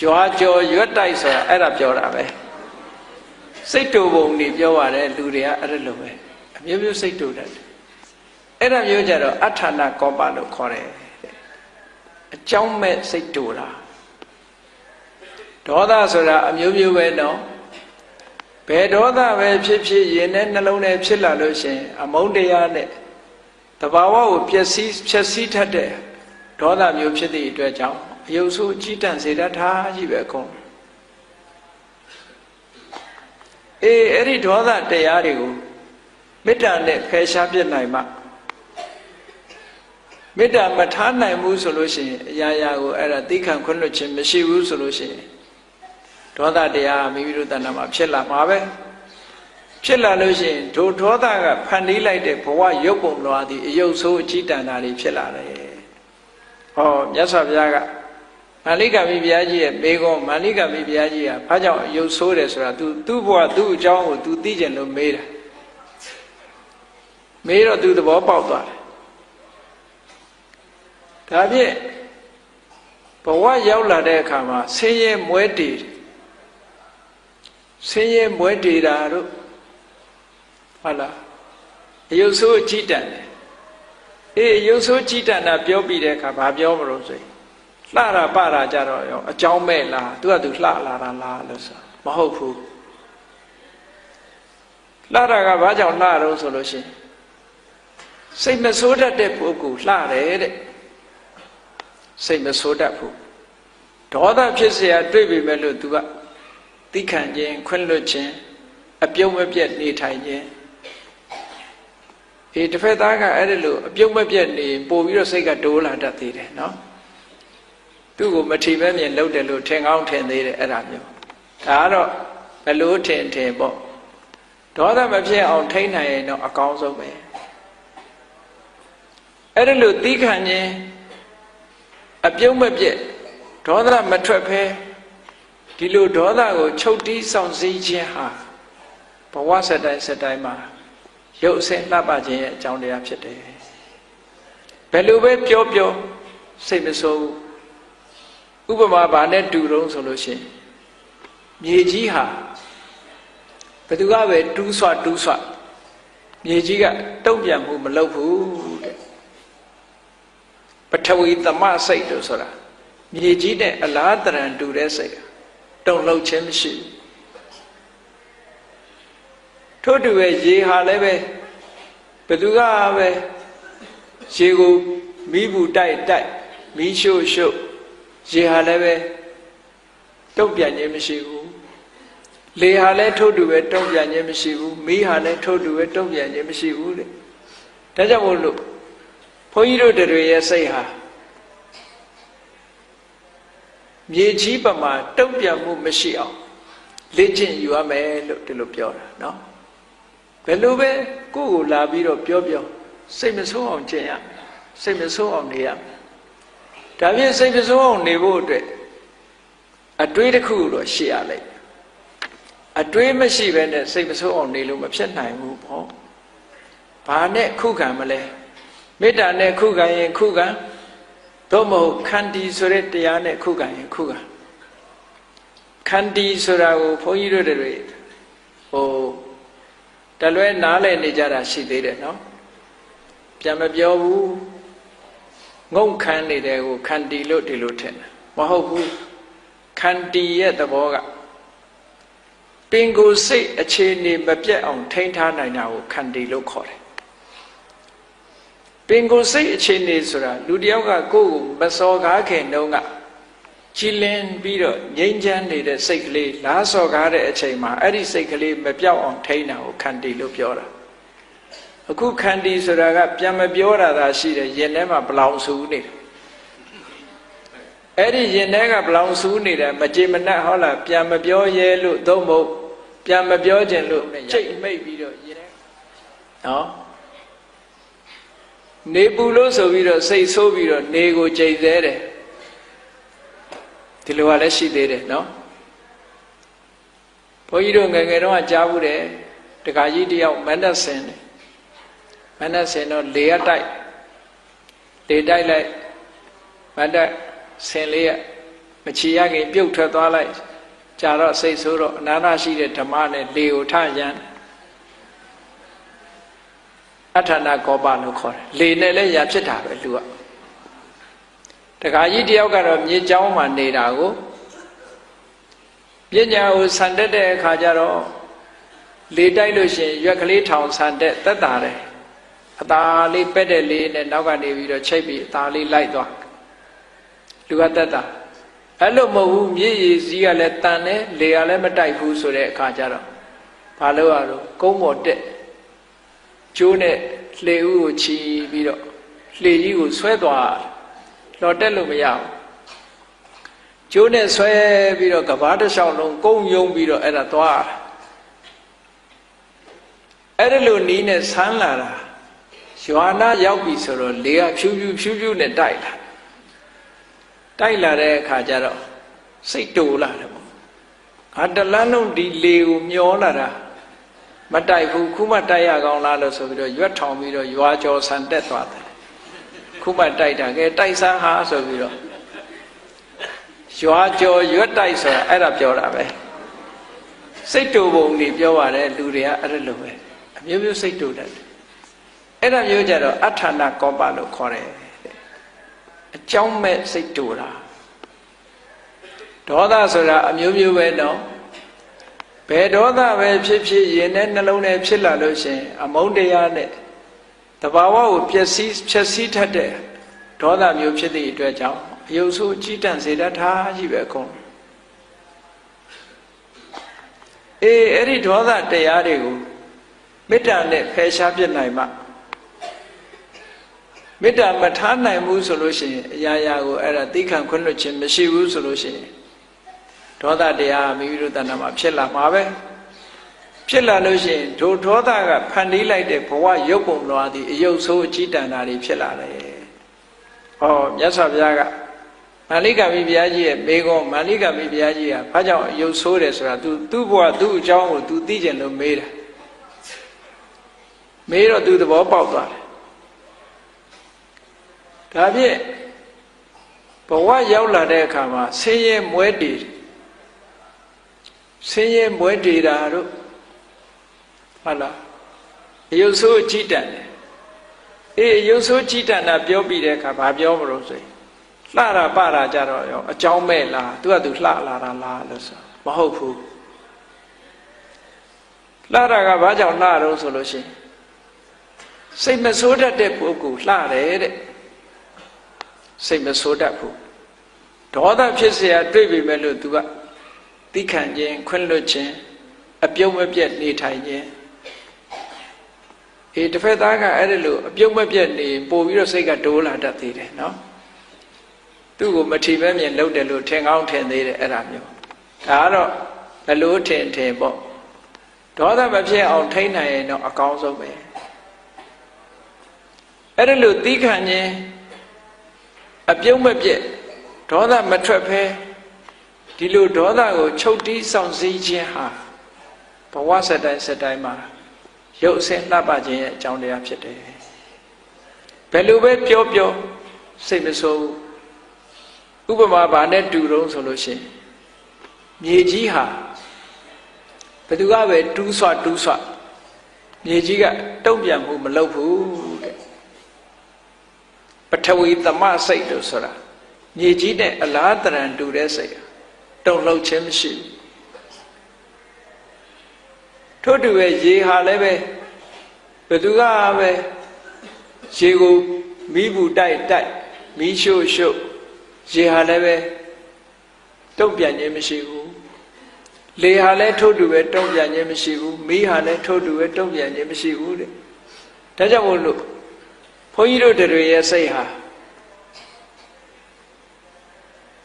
ရွာကျော်ရွက်တိုက်ဆိုတာအဲ့ဒါပြောတာပဲစိတ်တူပုံနေပြောရတယ်လူတွေကအဲ့ဒါလိုပဲအမျိုးမျိုးစိတ်တူတတ်တယ်အဲ့ဒါမျိုးကြတော့အဋ္ဌာဏကောပလို့ခေါ်တယ်အကြောင်းမဲ့စိတ်တူတာဒေါသဆိုတာအမျိုးမျိုးပဲနော်ဘယ်ဒေါသပဲဖြစ်ဖြစ်ရင်နဲ့နှလုံးထဲဖြစ်လာလို့ရှင်အမုန်းတရားနဲ့တဘာဝကိုဖျက်ဆီးထက်တဲ့ဒေါသမျိုးဖြစ်သည့်အတွက်ကြောင့်အယုတ်ဆိုးကြီးတန့်စေတတ်တာကြီးပဲအကုန်အဲ့ဒီဒေါသတရားတွေကိုမေတ္တာနဲ့ဖယ်ရှားပြစ်နိုင်မှမေတ္တာမထားနိုင်ဘူးဆိုလို့ရှိရင်အရာရာကိုအဲ့ဒါသိခံခွင့်လွှတ်ခြင်းမရှိဘူးဆိုလို့ရှိရင်ဒေါသတရားမိမိတို့တဏ္ဍာမှာဖြစ်လာမှာပဲဖြစ်လာလို့ရှိရင်ဒုဒေါသကဖန်တီးလိုက်တဲ့ဘဝရုပ်ပုံလွှာသည်အယုတ်ဆိုးအကြီးတန်တာတွေဖြစ်လာတယ်မြတ်စွာဘုရားကမာလိကမိဘုရားကြီးရဲ့မေကွန်မာလိကမိဘုရားကြီးကဘာကြောင့်အယုတ်ဆိုးတယ်ဆိုတာသူ့ဘဝသူ့အကြောင်းကိုသူသိကျင်လို့မေးတာမေးတော့သူသဘောပေါက်သွားတယ်ဒါဖြင့်ဘဝရောက်လာတဲ့အခါမှာဆင်းရဲမွဲတေတာတို့ဟုတ်လားအယုတ်ဆိုးအကြီးတန်တယ်အယုတ်ဆိုးကြီးတန်တာပြောပြီးတဲ့အခါဘာပြောမလို့ဆိုရင်လှတာပတာကြတော့ရောအကြောင်းမဲ့လားသူကသူလှလာတာလားလို့ဆိုမဟုတ်ဘူးလှတာကဘာကြောင့်လှတော့ဆိုလို့ရှိရင်စိတ်မဆိုးတတ်တဲ့ပုဂ္ဂိုလ်လှတယ်တဲ့စိတ်မဆိုးတတ်ဘူးဒေါသဖြစ်เสียတွေ့ပြီမဲ့လို့သူကသိခံခြင်းခွင့်လွှတ်ခြင်းအပြုံးမပြတ်နေထိုင်ခြင်းတစ်ဖက်သားကအဲ့ဒါလို့အပြုံးမပြတ်နေပို့ပြီးတော့စိတ်ကတိုးလာတတ်သေးတယ်နော် သူ့ကိုမထီမဲ့မြင်လုပ်တယ်လို့ထင်ကောင်းထင်သေးတယ်အဲ့ဒါမျိုးဒါကတော့ဘယ်လိုထင်ပေါ့ဒေါသမဖြစ်အောင်ထိန်းနိုင်ရင်တော့အကောင်းဆုံးပဲအဲ့ဒါလို့သီးခံခြင်းအပြုံးမပြည့်ဒေါသမထွက်ဖဲဒီလိုဒေါသကိုချုပ်တီးဆောင်စည်းခြင်းဟာဘဝစတိုင်းမှာရုပ်အစင်းလှပခြင်းရဲ့အကြောင်းတရားဖြစ်တယ်ဘယ်လိုပဲပြောစိတ်မဆိုးဥပမာဘာနဲ့တူတုံးဆိုလို့ရှိရင်မြေကြီးဟာဘယ်သူကပဲတူးဆွမြေကြီးကတုံ့ပြန်မှုမလုပ်ဘူးတဲ့ပထဝီသမစိတ်လို့ဆိုတာမြေကြီးနဲ့အလားတရံတူတဲ့စိတ်တုံ့လှုပ်ခြင်းမရှိဘူးထို့တူပဲရေဟာလည်းပဲဘယ်သူကပဲရေကိုမီးဘူးတိုက်မီးရှို့ရေဟာလည်းပဲတုံ့ပြန်ခြင်းမရှိဘူးလေဟာလည်းထို့တူပဲတုံ့ပြန်ခြင်းမရှိဘူးမီးဟာလည်းထို့တူပဲတုံ့ပြန်ခြင်းမရှိဘူးတဲ့ဒါကြောင့်မို့လို့ဘုန်းကြီးတို့တွေရဲ့စိတ်ဟာမြေကြီးပမာတုံ့ပြန်မှုမရှိအောင်လေ့ကျင့်ယူရမယ်လို့ဒီလိုပြောတာเนาะဘယ်လိုပဲကိုယ့်ကိုလာပြီးတော့ပြောစိတ်မဆိုးအောင်ကျင့်ရမယ်စိတ်မဆိုးအောင်နေရမယ်ဒါဖြင့်စိတ်မဆိုးအောင်နေဖို့အတွက်အတွေးတစ်ခုတော့ရှိရလိမ့်မယ်အတွေးမရှိဘဲနဲ့စိတ်မဆိုးအောင်နေလို့မဖြစ်နိုင်ဘူးပေါ့ဘာနဲ့ခုခံမလဲမေတ္တာနဲ့ခုခံရင်ခုခံသို့မဟုတ်ခန္တီဆိုတဲ့တရားနဲ့ခုခံရင်ခုခံခန္တီဆိုတာကိုဘုန်းကြီးတို့တွေတလွဲနားလည်နေကြတာရှိသေးတယ်နော်ပြန်မပြောဘူးငုံခမ်းနေတဲ့ကိုခန္တီလို့ဒီလိုထင်တယ်မဟုတ်ဘူးခန္တီရဲ့သဘောကပင်ကိုယ်စိတ်အခြေအနေမပြတ်အောင်ထိန်းထားနိုင်တာကိုခန္တီလို့ခေါ်တယ်ပင်ကိုယ်စိတ်အခြေအနေဆိုတာလူတယောက်ကကိုယ့်ကိုမစော်ကားခင်တုန်းကကြည်လင်ပြီးတော့ငြိမ်းချမ်းနေတဲ့စိတ်ကလေးလားစော်ကားတဲ့အချိန်မှာအဲ့ဒီစိတ်ကလေးမပြောက်အောင်ထိန်းတာကိုခန္တီလို့ပြောတာအခုခန္တီဆိုတာကပြန်မပြောတာသာရှိတယ်ရင်ထဲမှာဘလောင်ဆူနေတယ်အဲ့ဒီရင်ထဲကဘလောင်ဆူနေတယ်မကြေမနက်ဟုတ်လားပြန်မပြောရဲလို့သို့မဟုတ်ပြန်မပြောခြင်းလို့ချိတ်မိတ်ပြီးတော့ရင်ထဲနော်နေပူလို့ဆိုပြီးတော့စိတ်ဆိုးပြီးတော့နေကိုကြိတ်သေးတယ်ဒီလိုကလည်းရှိသေးတယ်နော်ဘုန်းကြီးတို့ငယ်ငယ်တော့ကြားဘူးတယ်တခါကြီးတယောက်မန္တဆင်တယ်မန္တဆင်တော့လေရတိုက်လိုက်မန္တဆင်လေးကမချီရခင်ပြုတ်ထွက်သွားလိုက်ကြာတော့စိတ်ဆိုးတော့အနာရရှိတဲ့ဓမ္မနဲ့လေကိုထရန်အထာနာကောပလို့ခေါ်တယ်လေနဲ့လည်းရာဖြစ်တာပဲလူကတခါကြီးတယောက်ကတော့မြေเจ้าမှာနေတာကိုပညာကိုဆန်တက်တဲ့အခါကျတော့လေတိုက်လို့ရှိရင်ရွက်ကလေးထောင်ဆန်တက်သက်တာတယ်အသာလေးပက်တဲ့လေးနဲ့နောက်ကနေပြီးတော့ချိတ်ပြီးအသာလေးလိုက်သွားလူကသက်တာအဲ့လိုမဟုတ်ဘူးမြေရည်စည်းကလည်းတန်တယ်လေကလည်းမတိုက်ဘူးဆိုတဲ့အခါကျတော့ဘာလို့ရတော့ကုန်းပေါ်တက်ကျိုးနဲ့လှေဥကိုချီပြီးတော့လှေကြီးကိုဆွဲသွားလော်တက်လို့မရဘူးကျိုးနဲ့ဆွဲပြီးတော့ကဘာတစ်လျှောက်လုံးကုန်းယုံပြီးတော့အဲ့ဒါသွားအဲ့ဒါလိုနီးနဲ့ဆန်းလာတာရွာနာရောက်ပြီဆိုတော့လေကဖြူဖြူနဲ့တိုက်လာတဲ့အခါကျတော့စိတ်တူလာတယ်ပေါ့တလန်းလုံးဒီလေကိုမျောလာတာမတိုက်ဘူးခုမှတိုက်ရကောင်းလားလို့ဆိုပြီးတော့ရွက်ထောင်ပြီးတော့ရွာကျော်ဆန်တက်သွားတယ်ခုမှတိုက်တာကဲတိုက်ဆန်းဟာဆိုပြီးတော့ရွာကျော်ရွက်တိုက်ဆိုတာအဲ့ဒါပြောတာပဲစိတ်တူပုံတွေပြောပါတယ်လူတွေကအဲ့ဒါလိုပဲအမျိုးမျိုးစိတ်တူတတ်တယ်အဲ့ဒါမျိုးကြတော့အထာနာကောပလို့ခေါ်တယ်အကြောင်းမဲ့စိတ်တူတာဒေါသဆိုတာအမျိုးမျိုးပဲတော့ဘယ်ဒေါသပဲဖြစ်ရင်နဲ့နှလုံးထဲဖြစ်လာလို့ရှင်အမုန်းတရားနဲ့တဘာဝကိုဖျက်ဆီးထက်တဲ့ဒေါသမျိုးဖြစ်သည့်အတွက်ကြောင့်အယုတ်ဆိုးကြီးတန့်စေတတ်တာကြီးပဲကုန်အဲ့ဒီဒေါသတရားတွေကိုမေတ္တာနဲ့ဖယ်ရှားပြစ်နိုင်မှ မေတ္တာမထားနိုင်ဘူးဆိုလို့ရှိရင်အရာရာကိုအဲ့ဒါသီးခံခွင့်လွှတ်ခြင်းမရှိဘူးဆိုလို့ရှိရင်ဒေါသတရားမိမိတို့တဏ္ဍာမှာဖြစ်လာမှာပဲဖြစ်လာလို့ရှိရင်ဒုဒေါသကဖန်တီးလိုက်တဲ့ဘဝရုပ်ပုံလွှာသည်အယုတ်ဆိုးအကြီးတန်တာတွေဖြစ်လာတယ်။ဟောမြတ်စွာဘုရားကမန္လိကမိဘုရားကြီးရဲ့မိဂုံးမန္လိကမိဘုရားကြီးကဘာကြောင့်အယုတ်ဆိုးတယ်ဆိုတာသူ့ဘဝသူ့အကြောင်းကို तू သိကျင်လို့မေးတာမေးတော့ तू သဘောပေါက်သွားတယ်ဒါဖြင့်ဘဝရောက်လာတဲ့အခါမှာဆင်းရဲမွဲတေဆင်းရဲမွဲတေတာတို့ဟုတ်လားအယုတ်ဆိုးအကြီးတန်တယ်အယုတ်ဆိုးကြီးတန်တာပြောပြီးတဲ့အခါဘာပြောမလို့ဆိုရင်လှတာပတာကြတော့ရောအကြောင်းမဲ့လားသူကသူလှလာတာလားလို့ဆိုမဟုတ်ဘူးလှတာကဘာကြောင့်လှတော့ဆိုလို့ရှိရင်စိတ်မဆိုးတတ်တဲ့ပုဂ္ဂိုလ်လှတယ်တဲ့စိတ်မဆိုးတတ်ဘူးဒေါသဖြစ်เสียတွေ့ပြီမဲ့လို့ तू ကသိခံခြင်းခွင့်လွှတ်ခြင်းအပြုံးမပြတ်နေထိုင်ခြင်းတစ်ဖက်သားကအဲ့ဒါလို့အပြုံးမပြတ်နေပို့ပြီးတော့စိတ်ကတိုးလာတတ်သေးတယ်နော်သူ့ကိုမထီမဲ့မြင်လုပ်တယ်လို့ထင်ကောင်းထင်သေးတယ်အဲ့ဒါမျိုးဒါကတော့ဘလို့ထင်ပေါ့ဒေါသမဖြစ်အောင်ထိန်းနိုင်ရင်တော့အကောင်းဆုံးပဲအဲ့ဒါလို့သိခံခြင်းအပြုံးမပြတ်ဒေါသမထွက်ဖဲဒီလိုဒေါသကိုချုပ်တီးဆောင်စည်းခြင်းဟာဘဝစတိုင်းမှာရုပ်အစင်းလှပခြင်းရဲ့အကြောင်းတရားဖြစ်တယ်ဘယ်လိုပဲပြောစိတ်မဆိုးဥပမာဘာနဲ့တူတုံးဆိုလို့ရှိရင်မြေကြီးဟာဘယ်သူကပဲတူးဆွမြေကြီးကတုံ့ပြန်မှုမလုပ်ဘူးတဲ့ပထဝီသမစိတ်လို့ဆိုတာမြေကြီးနဲ့အလားတရံတူတဲ့စိတ်တုံ့လှုပ်ခြင်းမရှိဘူးထို့တူပဲရေဟာလည်းပဲဘယ်သူကပဲရေကိုမီးဘူးတိုက်မီးရှို့ရေဟာလည်းပဲတုံ့ပြန်ခြင်းမရှိဘူးလေဟာလည်းထို့တူပဲတုံ့ပြန်ခြင်းမရှိဘူးမီးဟာလည်းထို့တူပဲတုံ့ပြန်ခြင်းမရှိဘူးတဲ့ဒါကြောင့်မို့လို့ဘုန်းကြီးတို့တွေရဲ့စိတ်ဟာ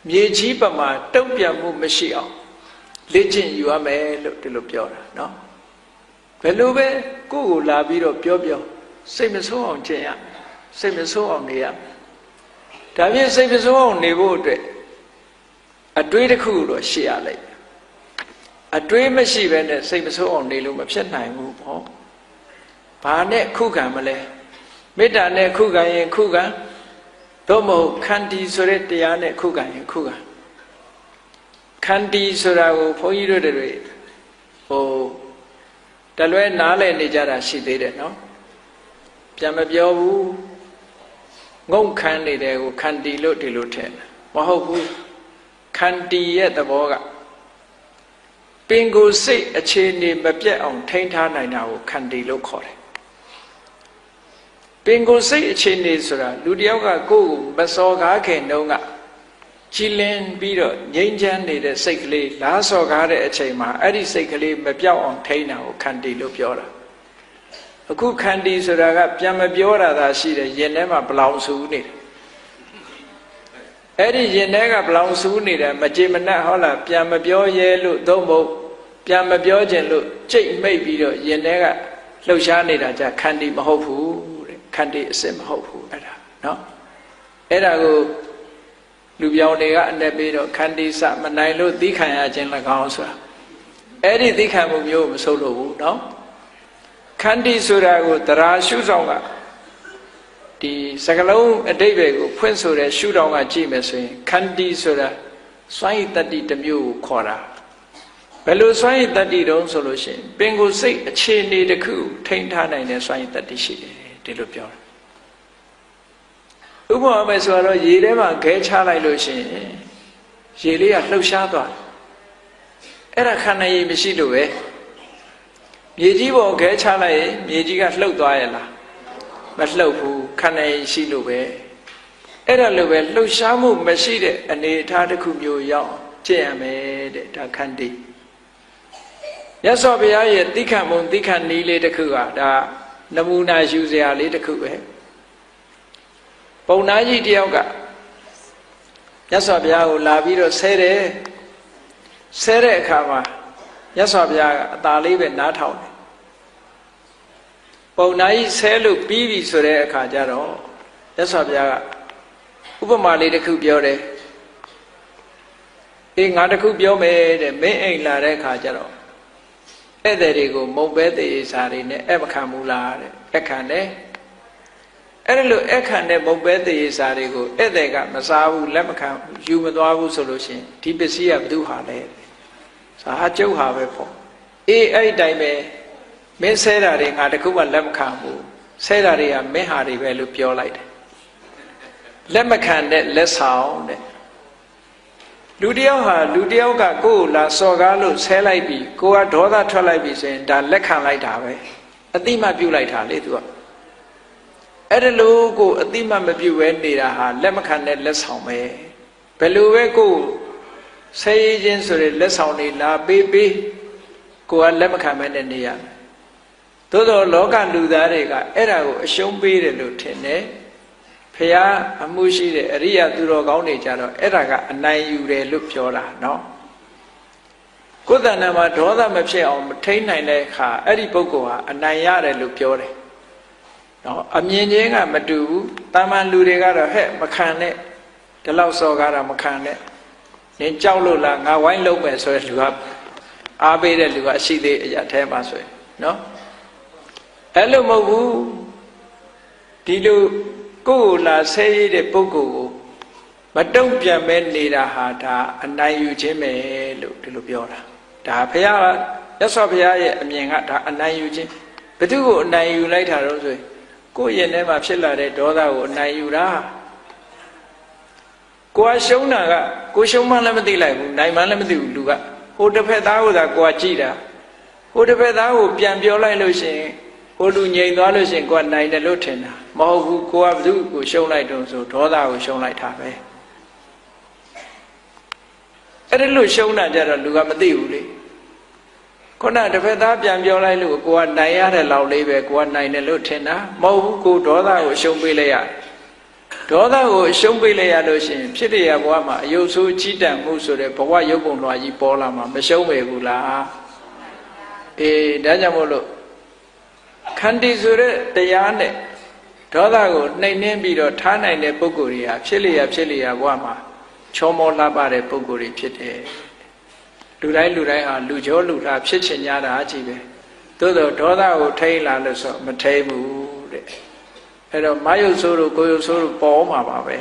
မြေကြီးပမာတုံ့ပြန်မှုမရှိအောင်လေ့ကျင့်ယူရမယ်လို့ဒီလိုပြောတာနော်ဘယ်လိုပဲကိုယ့်ကိုလာပြီးတော့ပြောစိတ်မဆိုးအောင်ကျင့်ရစိတ်မဆိုးအောင်နေရဒါဖြင့်စိတ်မဆိုးအောင်နေဖို့အတွက်အတွေးတစ်ခုတော့ရှိရလိုက်အတွေးမရှိဘဲနဲ့စိတ်မဆိုးအောင်နေလို့မဖြစ်နိုင်ဘူးပေါ့ဘာနဲ့ခုခံမလဲမေတ္တာနဲ့ခုခံရင်ခုခံသို့မဟုတ်ခန္တီဆိုတဲ့တရားနဲ့ခုခံရင်ခုခံခန္တီဆိုတာကိုဘုန်းကြီးတို့တွေတလွဲနားလည်နေကြတာရှိသေးတယ်နော်ပြန်မပြောဘူးငုံခန်းနေတဲ့ကိုခန္တီလို့ဒီလိုထည့်မဟုတ်ဘူးခန္တီရဲ့သဘောကပင်ကိုယ်စိတ်အခြေအနေမပြတ်အောင်ထိန်းထားနိုင်တာကိုခန္တီလို့ခေါ်တယ်ပင်ကိုယ်စိတ်အခြေအနေဆိုတာလူတယောက်ကကိုယ့်ကိုမစော်ကားခင်တုန်းကကြည်လင်ပြီးတော့ငြိမ်းချမ်းနေတဲ့စိတ်ကလေးလားစော်ကားတဲ့အချိန်မှာအဲ့ဒီစိတ်ကလေးမပြောက်အောင်ထိန်းတာကိုခန္တီလို့ပြောတာအခုခန္တီဆိုတာကပြန်မပြောတာသာရှိတယ်ရင်ထဲမှာဘလောင်ဆူနေတယ်အဲ့ဒီရင်ထဲကဘလောင်ဆူနေတယ်မကြေမနက်ဟောလားပြန်မပြောရဲလို့သို့မဟုတ်ပြန်မပြောခြင်းလို့ကြိတ်မိတ်ပြီးတော့ရင်ထဲကလှုပ်ရှားနေတာကြခန္တီမဟုတ်ဘူးတဲ့ခန္တီအစစ်မဟုတ်ဘူးအဲ့ဒါနော်အဲ့ဒါကိုလူပြောင်းတွေကအ내ပေးတော့ခန္တီစမနိုင်လို့သီးခံရခြင်း၎င်းဆိုတာအဲ့ဒီသီးခံမှုမျိုးမဆိုးလို့ဘူးနော်ခန္တီဆိုတာကိုတရားရှုဆောင်ကဒီစကလုံးအတိတ်ပဲကိုဖွင့်ဆိုတဲ့ရှုထောင့်ကကြည့်မယ်ဆိုရင်ခန္တီဆိုတာစွမ်းရည်တတ္တိတစ်မျိုးကိုခေါ်တာဘယ်လိုစွမ်းရည်တတ္တိတုံးဆိုလို့ရှိရင်ပင်ကိုယ်စိတ်အခြေအနေတစ်ခုထိန်းထားနိုင်တဲ့စွမ်းရည်တတ္တိရှိတယ်ဒီလိုပြောတာဥပမာပဲဆိုတော့ရေထဲမှာခဲချလိုက်လို့ရှိရင်ရေလေးကလှုပ်ရှားသွားတယ်အဲ့ဒါခန္ဓာရည်မရှိလို့ပဲမြေကြီးပေါ်ခဲချလိုက်ရင်မြေကြီးကလှုပ်သွားရဲ့လားမလှုပ်ဘူးခန္ဓာရည်ရှိလို့ပဲအဲ့ဒါလိုပဲလှုပ်ရှားမှုမရှိတဲ့အနေအထားတစ်ခုမျိုးရောက်ကျင့်ရမယ်တဲ့ဒါခန္တီမြတ်စွာဘုရားရဲ့သီးခံပုံသီးခံနည်းလေးတစ်ခုကဒါနမူနာယူစရာလေးတစ်ခုပဲ ပုံနာကြီးတယောက်ကမြတ်စွာဘုရားကိုလာပြီးတော့ဆဲတယ်ဆဲတဲ့အခါမှာမြတ်စွာဘုရားကအသာလေးပဲနားထောင်တယ်ပုံနာကြီးဆဲလို့ပြီးပြီဆိုတဲ့အခါကျတော့မြတ်စွာဘုရားကဥပမာလေးတစ်ခုပြောတယ်အေးငါတစ်ခုပြောမယ်တဲ့မင်းအိမ်လာတဲ့အခါကျတော့ဧည့်သည်တွေကိုမုံပဲသေးစာတွေနဲ့အဲ့မခံဘူးလားတဲ့အခန့်နဲ့အဲ့လိုအခန့်နဲ့မုံပဲသေးစာတွေကိုဧည့်သည်ကမစားဘူးလက်မခံယူမသွားဘူးဆိုလို့ရှိရင်ဒီပစ္စည်းကဘယ်သူဟာလဲစာဟာကျုပ်ဟာပဲပေါ့အေးအဲ့တိုင်းပဲမင်းဆဲတာတွေငါတခုမှလက်မခံဘူးဆဲတာတွေကမင်းဟာတွေပဲလို့ပြောလိုက်တယ်လက်မခံတဲ့လက်ဆောင်တဲ့လူတယောက်ဟာလူတယောက်ကကိုယ်ကိုလာစော်ကားလို့ဆဲလိုက်ပြီကိုကဒေါသထွက်လိုက်ပြီဆိုရင်ဒါလက်ခံလိုက်တာပဲအတိမပြုတ်လိုက်တာလေသူကအဲ့ဒါလို့ကိုအတိမမပြုတ်ပဲနေတာဟာလက်မခံတဲ့လက်ဆောင်ပဲဘယ်လိုပဲကိုဆဲရခြင်းဆိုတဲ့လက်ဆောင်တွေလာပေးပေးကိုကလက်မခံမဲနဲ့နေရမယ်သို့သောလောကလူသားတွေကအဲ့ဒါကိုအရှုံးပေးတယ်လို့ထင်တယ်ဖះအမှုရှိတဲ့အရိယသူတော်ကောင်းတွေကြတော့အဲ့ဒါကအနိုင်ယူတယ်လို့ပြောတာเนาะကိုယ်တဏ္ဍာမှာဒေါသမဖြစ်အောင်မထိန်းနိုင်တဲ့အခါအဲ့ဒီပုဂ္ဂိုလ်ဟာအနိုင်ရတယ်လို့ပြောတယ်เนาะအမြင်ချင်းကမတူဘူးတာမန်လူတွေကတော့ဟဲ့မခံနဲ့ဒီလောက်စော်ကားတာမခံနဲ့နင်ကြောက်လို့လားငါဝိုင်းလုံးမယ်ဆိုတဲ့လူကအားပေးတဲ့လူကအရှိသေးအရာထဲမှာဆိုရင်เนาะအဲ့လိုမဟုတ်ဘူးဒီလိုကိုယ်လာဆဲရတဲ့ပုဂ္ဂိုလ်ကိုမတုံ့ပြန်မဲနေတာဟာဒါအနိုင်ယူခြင်းပဲလို့ဒီလိုပြောတာဒါဘုရားကမြတ်စွာဘုရားရဲ့အမြင်ကဒါအနိုင်ယူခြင်းဘယ်သူကိုအနိုင်ယူလိုက်တာတော့ဆိုရင်ကိုယ့်ရင်ထဲမှာဖြစ်လာတဲ့ဒေါသကိုအနိုင်ယူတာကိုယ်ရှုံးတာကကိုယ်ရှုံးမှလည်းမသိလိုက်ဘူးနိုင်မှလည်းမသိဘူးလူကဟိုတစ်ဖက်သားကိုသာကိုယ်ကြည့်တာဟိုတစ်ဖက်သားကိုပြန်ပြောလိုက်လို့ရှိရင်ဟိုလူငြိမ်သွားလို့ရှိရင်ကိုယ်နိုင်တယ်လို့ထင်တာမဟုတ်ဘူးကိုကဘသူကိုရှုံးလိုက်တော့ဆိုဒေါသကိုရှုံးလိုက်တာပဲအဲ့ဒါလို့ရှုံးတာကြတော့လူကမသိဘူးလေခုနတစ်ဖက်သားပြန်ပြောလိုက်လို့ကိုကနိုင်ရတဲ့လောက်လေးပဲကိုကနိုင်တယ်လို့ထင်တာမဟုတ်ဘူးကိုဒေါသကိုရှုံးပေးလိုက်ရဒေါသကိုရှုံးပေးလိုက်ရလို့ရှိရင်ဖြစ်ရဘဝမှာအယုတ်ဆိုးကြီးတန်မှုဆိုတဲ့ဘဝရုပ်ပုံလွှာကြီးပေါ်လာမှာမရှုံးပေဘူးလားအေးဒါကြောင့်မို့လို့ခန္တီဆိုတဲ့တရားနဲ့ဒေါသကိုနှိမ်နှင်းပြီးတော့ထားနိုင်တဲ့ပုဂ္ဂိုလ်တွေဟာဖြစ်လျာဘဝမှာချောမောလှပတဲ့ပုဂ္ဂိုလ်တွေဖြစ်တယ်လူတိုင်းဟာလူကျော်လူသားဖြစ်ချင်ကြတာအကြည့်ပဲသို့တော့ဒေါသကိုထိန်းလာလို့ဆိုမထိန်းဘူးတဲ့အဲ့တော့မာယုတ်ဆိုးတို့ကိုယုတ်ဆိုးတို့ပေါ်မှာပါပဲ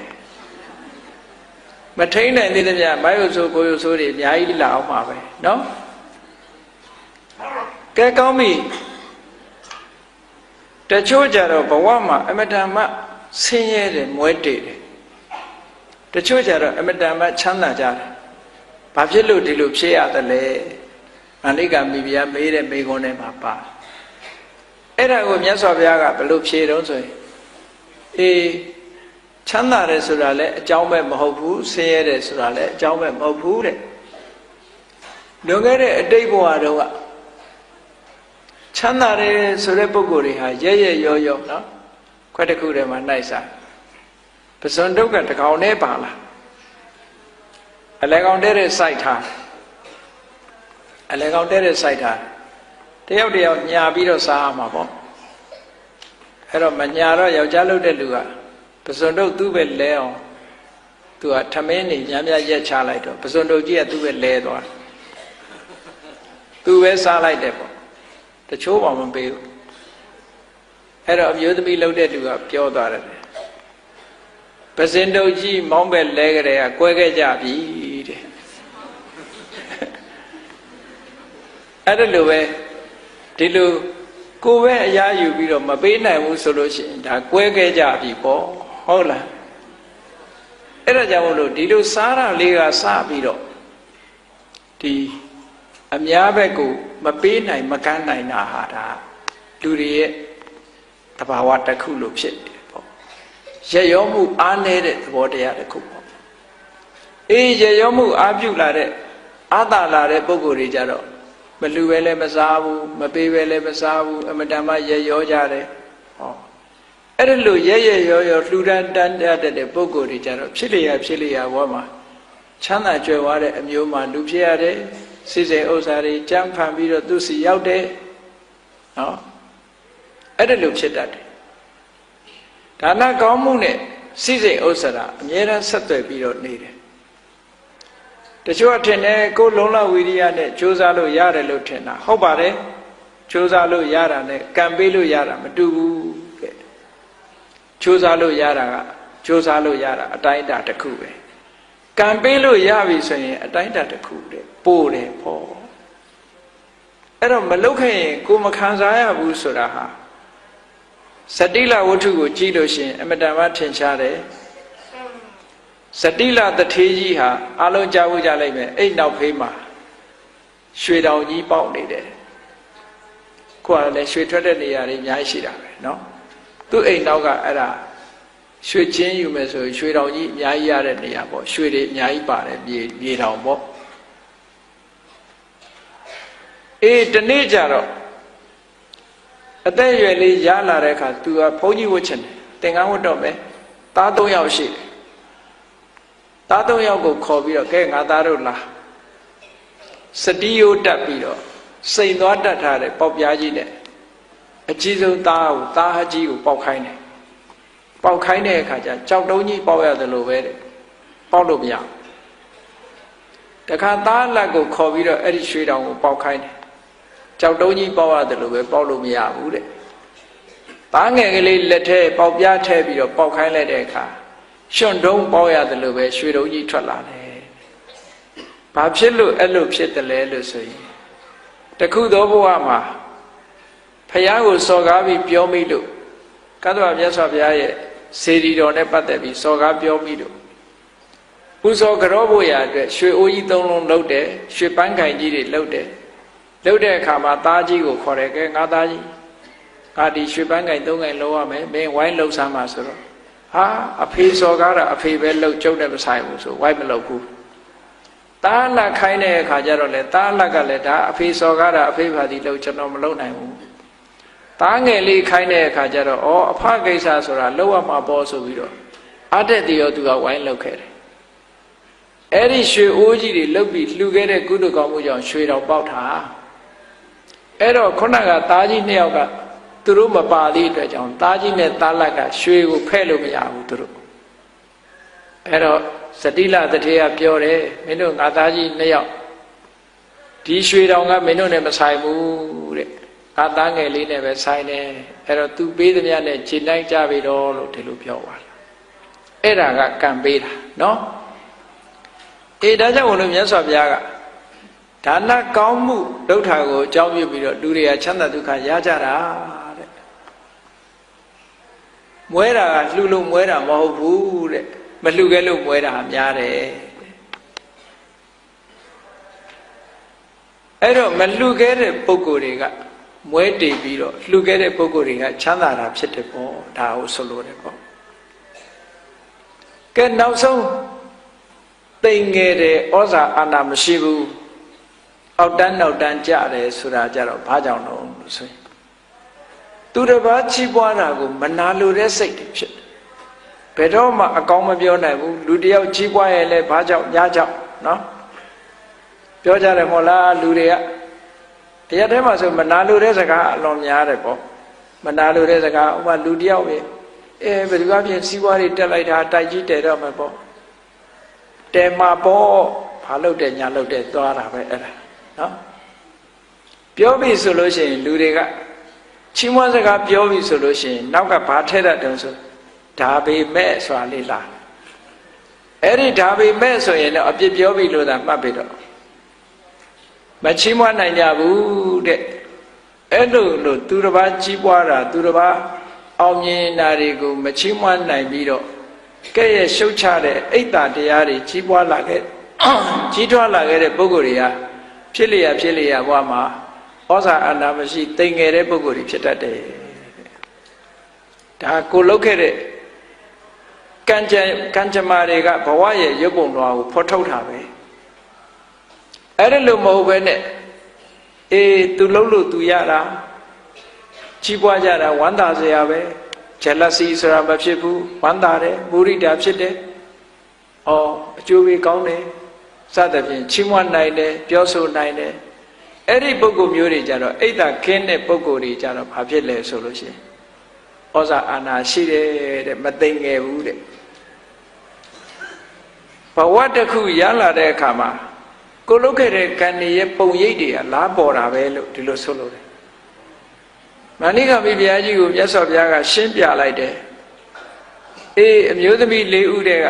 မထိန်းနိုင်သေးတဲ့မြတ်မာယုတ်ဆိုးကိုယုတ်ဆိုးတွေအများကြီးလာအောင်ပါပဲเนาะကဲကောင်းပြီတချို့ကြတော့ဘဝမှာအမတန်မှဆင်းရဲတယ်မွဲတေတယ်တချို့ကြတော့အမတန်မှချမ်းသာကြတယ်ဘာဖြစ်လို့ဒီလိုဖြစ်ရသလဲမန္လိကမိဖုရားမေးတဲ့မေးခွန်းထဲမှာပါအဲ့ဒါကိုမြတ်စွာဘုရားကဘယ်လိုဖြေတော့ဆိုရင်အေးချမ်းသာတယ်ဆိုတာလည်းအကြောင်းပဲမဟုတ်ဘူးဆင်းရဲတယ်ဆိုတာလည်းအကြောင်းပဲမဟုတ်ဘူးတဲ့လွန်ခဲ့တဲ့အတိတ်ဘဝတုန်းကချမ်းသာတယ်ဆိုတဲ့ပုဂ္ဂိုလ်တွေဟာရဲရောနော်ခွက်တစ်ခုထဲမှာနှိုက်စားပဇွန်တုတ်ကတကောင်နဲ့ပါလာအလဲကောင်တဲ့စိုက်ထားအလဲကောင်တဲ့စိုက်ထားတယောက်ညာပြီးတော့စားရမှာပေါ့အဲ့တော့မညာတော့ယောက်ျားလုပ်တဲ့လူကပဇွန်တုတ်သူ့ပဲလဲအောင်သူကထမင်းနေညရက်ချလိုက်တော့ပဇွန်တုတ်ကြီးကသူ့ပဲလဲသွားသူပဲစားလိုက်တယ်ပေါ့တချို့မှမပေးဘူးအဲ့တော့အမျိုးသမီးလှုပ်တဲ့လူကပြောသွားတယ်ပဇင်တုတ်ကြီးမောင်းပဲလဲကြတဲ့ကကွဲခဲ့ကြပြီတဲ့အဲ့ဒါလိုပဲဒီလိုကိုယ်ပဲအရာယူပြီးတော့မပေးနိုင်ဘူးဆိုလို့ရှိရင်ဒါကွဲခဲ့ကြပြီပေါ့ဟုတ်လားအဲ့ဒါကြောင့်မို့လို့ဒီလိုစားရလေးကစားပြီးတော့ဒီအများဘက်ကိုမပေးနိုင်မကမ်းနိုင်တာဟာဒါလူတွေရဲ့သဘာဝတစ်ခုလို့ဖြစ်တယ်ပေါ့ရရောမှုအားနည်းတဲ့သဘောတရားတစ်ခုပေါ့အေးရရောမှုအားပြုလာတဲ့အာသာလာတဲ့ပုဂ္ဂိုလ်တွေကြတော့မလူပဲလည်းမစားဘူးမပေးပဲလည်းမစားဘူးအမတန်မှရရောကြတယ်ဟော အဲ့ဒါလို့ရဲရောလှူဒန်းတန်းတဲ့ပုဂ္ဂိုလ်တွေကြတော့ဖြစ်လျာဘဝမှာချမ်းသာကြွယ်ဝတဲ့အမျိုးမှာလူဖြစ်ရတယ်စိစိမ်ဥစ္စာတွေကြမ်းဖန်ပြီးတော့သူစီရောက်တယ်နော်အဲ့ဒါလို့ဖြစ်တတ်တယ်ဒါနကောင်းမှုနဲ့စိစိမ်ဥစ္စာအမြဲတမ်းဆက်သွယ်ပြီးတော့နေတယ်တချို့အထင်နဲ့ကိုယ်လုံလဝိရိယနဲ့ကြိုးစားလို့ရတယ်လို့ထင်တာဟုတ်ပါတယ်ကြိုးစားလို့ရတာနဲ့ကံပေးလို့ရတာမတူဘူးတဲ့ကြိုးစားလို့ရတာကကြိုးစားလို့ရတာအတိုင်းအတာတစ်ခုပဲကံပေးလို့ရပြီဆိုရင်အတိုင်းအတာတစ်ခုတဲ့ပို့တယ်ပေါ့အဲ့တော့မလုပ်ခဲ့ရင်ကိုမခံစားရဘူးဆိုတာဟာစတိလဝတ္ထုကိုကြည့်လို့ရှိရင်အမတန်မှထင်ရှားတယ်စတိလတထေးကြီးဟာအလုံးကြားဖို့ကြလိုက်မယ်အဲ့နောက်ဖေးမှာရွှေတောင်ကြီးပေါက်နေတယ်ကိုယ်ကလည်းရွှေထွက်တဲ့နေရာတွေအများကြီးရှိတာပဲเนาะသူ့အိမ်နောက်ကအဲ့ဒါရွှေချင်းယူမယ်ဆိုရွှေတောင်ကြီးအများကြီးရတဲ့နေရာပေါ့ရွှေတွေအများကြီးပါတယ်မြေတောင်ပေါ့တနေ့ကျတော့အသက်အရွယ်လေးရလာတဲ့အခါသူကဘုန်းကြီးဝတ်ချင်တယ်သင်္ကန်းဝတ်တော့မယ်သား၃ယောက်ရှိတယ်သား၃ယောက်ကိုခေါ်ပြီးတော့ကဲငါသားတို့လာစတိယိုးတက်ပြီးတော့စိန်သွားတတ်ထားတဲ့ပေါက်ပြားကြီးနဲ့အကြီးဆုံးသားဟကြီးကိုပေါက်ခိုင်းတယ်ပေါက်ခိုင်းတဲ့အခါကျကြောက်တုံးကြီးပေါက်ရတယ်လို့ပဲတဲ့ပေါက်လို့မရတခါသားလက်ကိုခေါ်ပြီးတော့အဲ့ဒီရွှေတောင်ကိုပေါက်ခိုင်းတယ်ကြောက်တုံးကြီးပေါက်ရတယ်လို့ပဲပေါက်လို့မရဘူးတဲ့သားငယ်ကလေးလက်ထဲပေါက်ပြားထဲပြီးတော့ပေါက်ခိုင်းလိုက်တဲ့အခါရွှွန်တုံးပေါက်ရတယ်လို့ပဲရွှေတုံးကြီးထွက်လာတယ်ဘာဖြစ်လို့အဲ့လိုဖြစ်တယ်လဲလို့ဆိုရင်တခုသောဘဝမှာဖယားကိုစော်ကားပြီးပြောမိလို့ကတ္တဝမြတ်စွာဘုရားရဲ့စေတီတော်နဲ့ပတ်သက်ပြီးစော်ကားပြောမိလို့ပူဇော်ကြောဖို့ရာအတွက်ရွှေအိုးကြီး၃လုံးလှုပ်တယ်ရွှေပန်းခိုင်ကြီးတွေလှုပ်တယ်လှုပ်တဲ့အခါမှာသားကြီးကိုခေါ်တယ်ကဲငါသားကြီးငါဒီရွှေပန်းခိုင်၃ခိုင်လှုပ်ရမယ်မင်းဝိုင်းလှုပ်စမ်းပါဆိုတော့ဟာအဖေစော်ကားတာအဖေပဲလှုပ်ကျုပ်နဲ့မဆိုင်ဘူးဆိုဝိုင်းမလှုပ်ဘူးသားလက်ခိုင်းတဲ့အခါကျတော့လေသားလက်ကလည်းဒါအဖေစော်ကားတာအဖေဖာဒီလှုပ်ကျွန်တော်မလှုပ်နိုင်ဘူးသားငယ်လေးခိုင်းတဲ့အခါကျတော့အဖကိစ္စဆိုတာလှုပ်ရမှာပေါ့ဆိုပြီးတော့အတက်တရောသူကဝိုင်းလှုပ်ခဲ့တယ်အဲ့ဒီရွှေအိုးကြီးတွေလှုပ်ပြီးလှူခဲ့တဲ့ကုသိုလ်ကောင်းမှုကြောင့်ရွှေတော်ပေါက်တာအဲ့တော့ခုနကသားကြီးနှစ်ယောက်ကသူတို့မပါသေးတဲ့အတွက်ကြောင့်သားကြီးနဲ့သားလက်ကရွှေကိုဖဲ့လို့မရဘူးသူတို့အဲ့တော့စတိလတထေးကပြောတယ်မင်းတို့ငါသားကြီးနှစ်ယောက်ဒီရွှေတောင်ကမင်းတို့နဲ့မဆိုင်ဘူးတဲ့ငါသားငယ်လေးနဲ့ပဲဆိုင်တယ်အဲ့တော့သူပေးသမျှနဲ့ခြေလိုက်ကြပြီတော့လို့ဒီလိုပြောပါလားအဲ့ဒါကကံပေးတာနော်ဒါကြောင့်ဘုလို့မြတ်စွာဘုရားကဒါနကောင်းမှုဒုဋ္ဌာကိုအကြောင်းပြုပြီးတော့လူတွေကချမ်းသာဒုက္ခရကြတာတဲ့မွဲတာကလှူလို့မွဲတာမဟုတ်ဘူးတဲ့မလှူခဲ့လို့မွဲတာများတယ်အဲ့တော့မလှူခဲ့တဲ့ပုဂ္ဂိုလ်တွေကမွဲတည်ပြီးတော့လှူခဲ့တဲ့ပုဂ္ဂိုလ်တွေကချမ်းသာတာဖြစ်တယ်ပေါ့ဒါကိုဆိုလိုတယ်ပေါ့ကဲနောက်ဆုံးတိမ်ငယ်တဲ့ဩဇာအာဏာမရှိဘူးအောက်တန်းနောက်တန်းကြတယ်ဆိုတာကြတော့ဘာကြောင့်လဲဆိုရင်သူတစ်ပါးချီးပွားတာကိုမနာလိုတဲ့စိတ်တွေဖြစ်တယ်ဘယ်တော့မှအကောင်းမပြောနိုင်ဘူးလူတယောက်ချီးပွားရင်လည်းဘာကြောင့်ညာကြောင့်နော်ပြောကြတယ်မို့လားလူတွေကတရားထဲမှာဆိုမနာလိုတဲ့စကားအလွန်များတယ်ပေါ့မနာလိုတဲ့စကားဥပမာလူတယောက်ပဲဘယ်သူကပြင်စီးပွားတွေတက်လိုက်တာတိုက်ကြီးတယ်တော့မယ်ပေါ့တဲမှာပေါ့ဘာလုပ်တယ်ညာလုပ်တယ်သွားတာပဲအဲ့ဒါနော်ပြောပြီဆိုလို့ရှိရင်လူတွေကချီးမွမ်းစကားပြောပြီဆိုလို့ရှိရင်နောက်ကဘာထဲတတ်တယ်ဆိုဒါပေမဲ့ဆိုတာလေးလားအဲ့ဒီဒါပေမဲ့ဆိုရင်တော့အပြစ်ပြောပြီလို့သာမှတ်ပြီတော့မချီးမွမ်းနိုင်ကြဘူးတဲ့အဲ့လိုလို့သူတစ်ပါးကြီးပွားတာသူတစ်ပါးအောင်မြင်တာတွေကိုမချီးမွမ်းနိုင်ပြီးတော့ကဲ့ရဲ့ရှုတ်ချတဲ့အိတ်တာတရားတွေကြီးပွားလာခဲ့ကြီးထွားလာခဲ့တဲ့ပုဂ္ဂိုလ်တွေကဖြစ်လျက်ဘဝမှာဩဇာအာဏာမရှိတိမ်ငယ်တဲ့ပုဂ္ဂိုလ်တွေဖြစ်တတ်တယ်ဒါကိုလုတ်ခဲ့တဲ့ကံကြမ္မာတွေကဘဝရဲ့ရုပ်ပုံတော်ကိုဖော်ထုတ်တာပဲအဲ့ဒါလို့မဟုတ်ပဲနဲ့သူလှုပ်လို့သူရတာကြီးပွားကြတာဝမ်းသာစရာပဲ jealousy ဆိုတာမဖြစ်ဘူးဝမ်းသာတယ်မုရိဒာဖြစ်တယ်အော်အကျိုးပေးကောင်းတယ်စသဖြင့်ချီးမွမ်းနိုင်တယ်ပြောဆိုနိုင်တယ်အဲ့ဒီပုဂ္ဂိုလ်မျိုးတွေကြတော့အိတ်သာခင်းတဲ့ပုဂ္ဂိုလ်တွေကြတော့ဘာဖြစ်လဲဆိုလို့ရှိရင်ဩဇာအာဏာရှိတယ်တဲ့မသိငယ်ဘူးတဲ့ဘဝတစ်ခုရလာတဲ့အခါမှာကိုလုတ်ခဲ့တဲ့ကံရဲ့ပုံရိပ်တွေကလားပေါ်တာပဲလို့ဒီလိုဆိုလို့တယ်မာနိကမိဘုရားကြီးကိုမြတ်စွာဘုရားကရှင်းပြလိုက်တယ်အေးအမျိုးသမီး၄ဦးတည်းက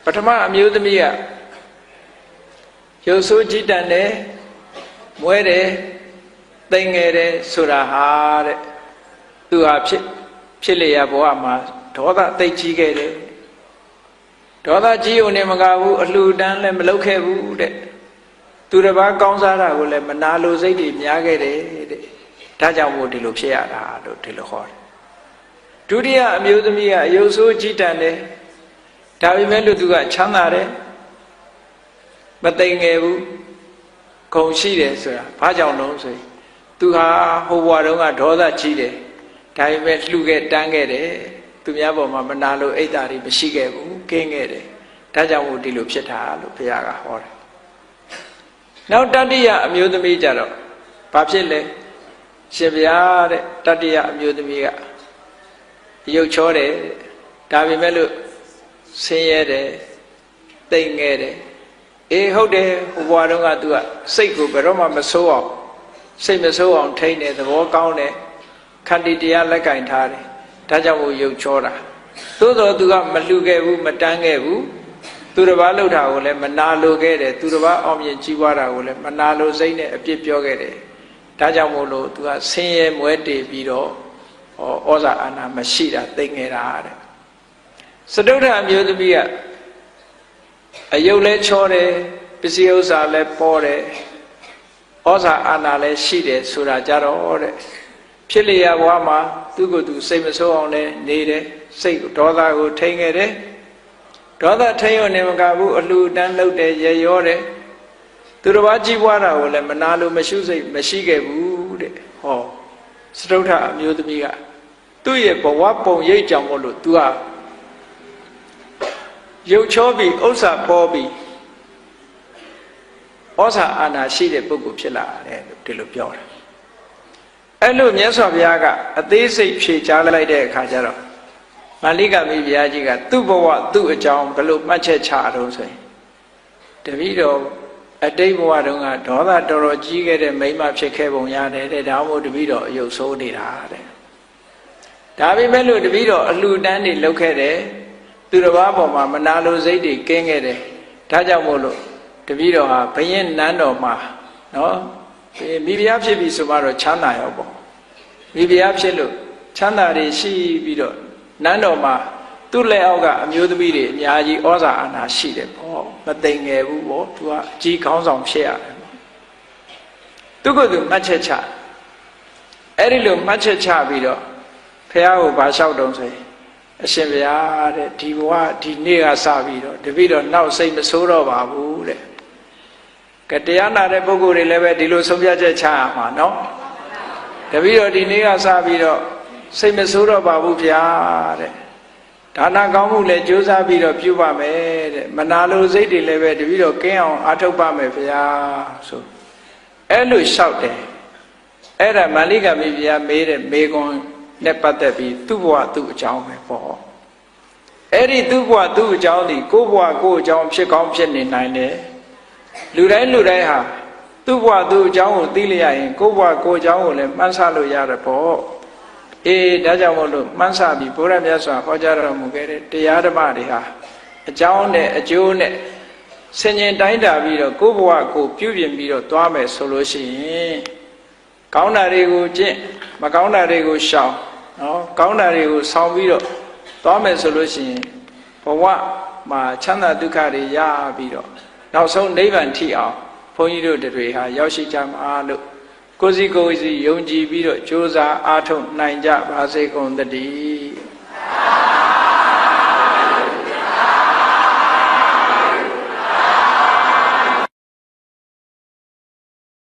ပထမအမျိုးသမီးကရုပ်ဆိုးကြည်တန်တယ်မွဲတယ်သိငယ်တယ်ဆိုတာဟာတဲ့သူဟာဖြစ်လေရဘဝမှာဒေါသသိကြီးခဲ့တယ်ဒေါသကြီးုံနဲ့မကဘူးအလှူဒန်းလည်းမလုပ်ခဲ့ဘူးတဲ့သူတစ်ပါးကောင်းစားတာကိုလည်းမနာလိုစိတ်တွေများခဲ့တယ်တဲ့ဒါကြောင့်မို့ဒီလိုဖြစ်ရတာလို့ဒီလိုခေါ်တယ်ဒုတိယအမျိုးသမီးကအယုတ်ဆိုးကြည်တန်တယ်ဒါပေမဲ့လို့သူကချမ်းသာတယ်မသိငယ်ဘူးဂုဏ်ရှိတယ်ဆိုတာဘာကြောင့်လဲဆိုရင်သူဟာဟိုဘဝတုန်းကဒေါသကြီးတယ်ဒါပေမဲ့လှူခဲ့တန်းခဲ့တယ်သူများပေါ်မှာမနာလို့အိတ်တာတွေမရှိခဲ့ဘူးကင်းခဲ့တယ်ဒါကြောင့်မို့ဒီလိုဖြစ်တာလို့ဘုရားကဟောတယ်နောက်တတိယအမျိုးသမီးကြတော့ဘာဖြစ်လဲရှင်ဘုရားတဲ့တတိယအမျိုးသမီးကရုပ်ချောတယ်ဒါပေမဲ့လို့ဆင်းရဲတယ်တိမ်ငယ်တယ်အေးဟုတ်တယ်ဟိုဘဝတုန်းက तू ကစိတ်ကိုဘယ်တော့မှမဆိုးအောင်စိတ်မဆိုးအောင်ထိန်းတယ်သဘောကောင်းတယ်ခန္တီတရားလက်ကင်ထားတယ်ဒါကြောင့်မို့ရုပ်ချောတာသို့တော် तू ကမလှူခဲ့ဘူးမတန်းခဲ့ဘူးသူတစ်ပါးလှုပ်တာကိုလည်းမနာလိုခဲ့တယ်သူတစ်ပါးအောင်မြင်ကြီးပွားတာကိုလည်းမနာလိုစိတ်နဲ့အပြစ်ပြောခဲ့တယ်ဒါကြောင့်မို့လို့ तू ကဆင်းရဲမွဲတေပြီးတော့ဩဇာအာဏာမရှိတာသိငယ်တာတဲ့စတုထအမျိုးသမီးကအယုတ်လဲချောတယ်ပစ္စည်းဥစ္စာလဲပေါ်တယ်ဩဇာအာဏာလဲရှိတယ်ဆိုတာကြတော့တဲ့ဖြစ်လျက်ဘဝမှာသူ့ကိုယ်သူစိတ်မဆိုးအောင်လဲနေတယ်စိတ်ဒေါသကိုထိန်းခဲ့တယ်ဒေါသထိန်းရုံနဲ့မကဘူးအလှူဒန်းလုပ်တယ်ရရောတယ်သူတစ်ပါးကြီးပွားတာကိုလည်းမနာလို့မရှိစိတ်မရှိခဲ့ဘူးတဲ့ဟောစတုထအမျိုးသမီးကသူ့ရဲ့ဘဝပုံရိပ်ကြောင့်မို့လို့ तू ကရုပ်ချောပြီးဥစ္စာပေါ်ပြီးဩဇာအာဏာရှိတဲ့ပုဂ္ဂိုလ်ဖြစ်လာတယ်လို့ဒီလိုပြောတာအဲ့လိုမြတ်စွာဘုရားကအသေးစိတ်ဖြေကြားလိုက်တဲ့အခါကျတော့မာလိကမိဘုရားကြီးကသူ့ဘဝသူ့အကြောင်းဘယ်လိုမှတ်ချက်ချတော့ဆိုရင်တပည့်တော်အတိတ်ဘဝတုန်းကဒေါသတော်တော်ကြီးခဲ့တဲ့မိန်းမဖြစ်ခဲ့ပုံရတယ်တဲ့ဒါမှမဟုတ်တပည့်တော်အယုတ်ဆိုးနေတာတဲ့ဒါပေမဲ့လို့တပည့်တော်အလှူဒန်းတွေလုပ်ခဲ့တယ်သူတစ်ပါးပေါ်မှာမနာလိုစိတ်တွေကင်းခဲ့တယ်ဒါကြောင့်မို့လို့တပည့်တော်ဟာဘယင်းနန်းတော်မှာနော်မိဖုရားဖြစ်ပြီဆိုမှတော့ချမ်းသာရောပေါ့မိဖုရားဖြစ်လို့ချမ်းသာတွေရှိပြီးတော့နန်းတော်မှာသူ့လက်အောက်ကအမျိုးသမီးတွေအများကြီးဩဇာအာဏာရှိတယ်ပေါ့မသိငယ်ဘူးပေါ့သူကအကြီးခေါင်းဆောင်ဖြစ်ရတယ်သူကသူမှတ်ချက်ချအဲ့ဒီလိုမှတ်ချက်ချပြီးတော့ဖះကိုဗာလျှောက်တုံးဆိုရင်အရှင်ဘုရားတဲ့ဒီဘဝဒီနေ့ကစပြီးတော့တပည့်တော်နောက်စိတ်မဆိုးတော့ပါဘူးတဲ့ကတရားနာတဲ့ပုဂ္ဂိုလ်တွေလည်းပဲဒီလိုဆုံးဖြတ်ချက်ချရမှာနော်တပည့်တော်ဒီနေ့ကစပြီးတော့စိတ်မဆိုးတော့ပါဘူးဗျာတဲ့ဒါနကောင်းမှုလည်းကြိုးစားပြီးတော့ပြုပါမယ်တဲ့မနာလိုစိတ်တွေလည်းပဲတပည့်တော်ကင်းအောင်အားထုတ်ပါမယ်ဗျာဆိုအဲ့လိုလျှောက်တယ်အဲ့ဒါမာလိကမိဖုရားမေးတဲ့မေကွန်နဲ့ပတ်သက်ပြီးသူ့ဘဝသူ့အကြောင်းပဲပေါ့အဲ့ဒီသူ့ဘဝသူ့အကြောင်းဒီကိုယ့်ဘဝကိုယ့်အကြောင်းဖြစ်ကောင်းဖြစ်နေနိုင်တယ်လူတိုင်းဟာသူ့ဘဝသူ့အကြောင်းကိုသိလျက်ရင်ကိုယ့်ဘဝကိုယ့်အကြောင်းကိုလည်းမှန်းဆလို့ရတယ်ပေါ့အေးဒါကြောင့်မို့လို့မှန်းဆပြီးဘုရားမြတ်စွာဟောကြားတော်မူခဲ့တဲ့တရားဓမ္မတွေဟာအကြောင်းနဲ့အကျိုးနဲ့ဆင်ញင်တိုင်းတာပြီးတော့ကိုယ့်ဘဝကိုပြုပြင်ပြီးတော့သွားမယ်ဆိုလို့ရှိရင်ကောင်းတာတွေကိုကျင့်မကောင်းတာတွေကိုရှောင်နော်ကောင်းတာတွေကိုဆောင်ပြီးတော့သွားမယ်ဆိုလို့ရှိရင်ဘဝမှာချမ်းသာဒုက္ခတွေရပြီးတော့နောက်ဆုံးနိဗ္ဗာန်ထိအောင်ဘုန်းကြီးတို့တွေဟာရောက်ရှိကြမှာလို့ကိုယ်စီယုံကြည်ပြီးတော့ကြိုးစားအားထုတ်နိုင်ကြပါစေကုန်သတည်း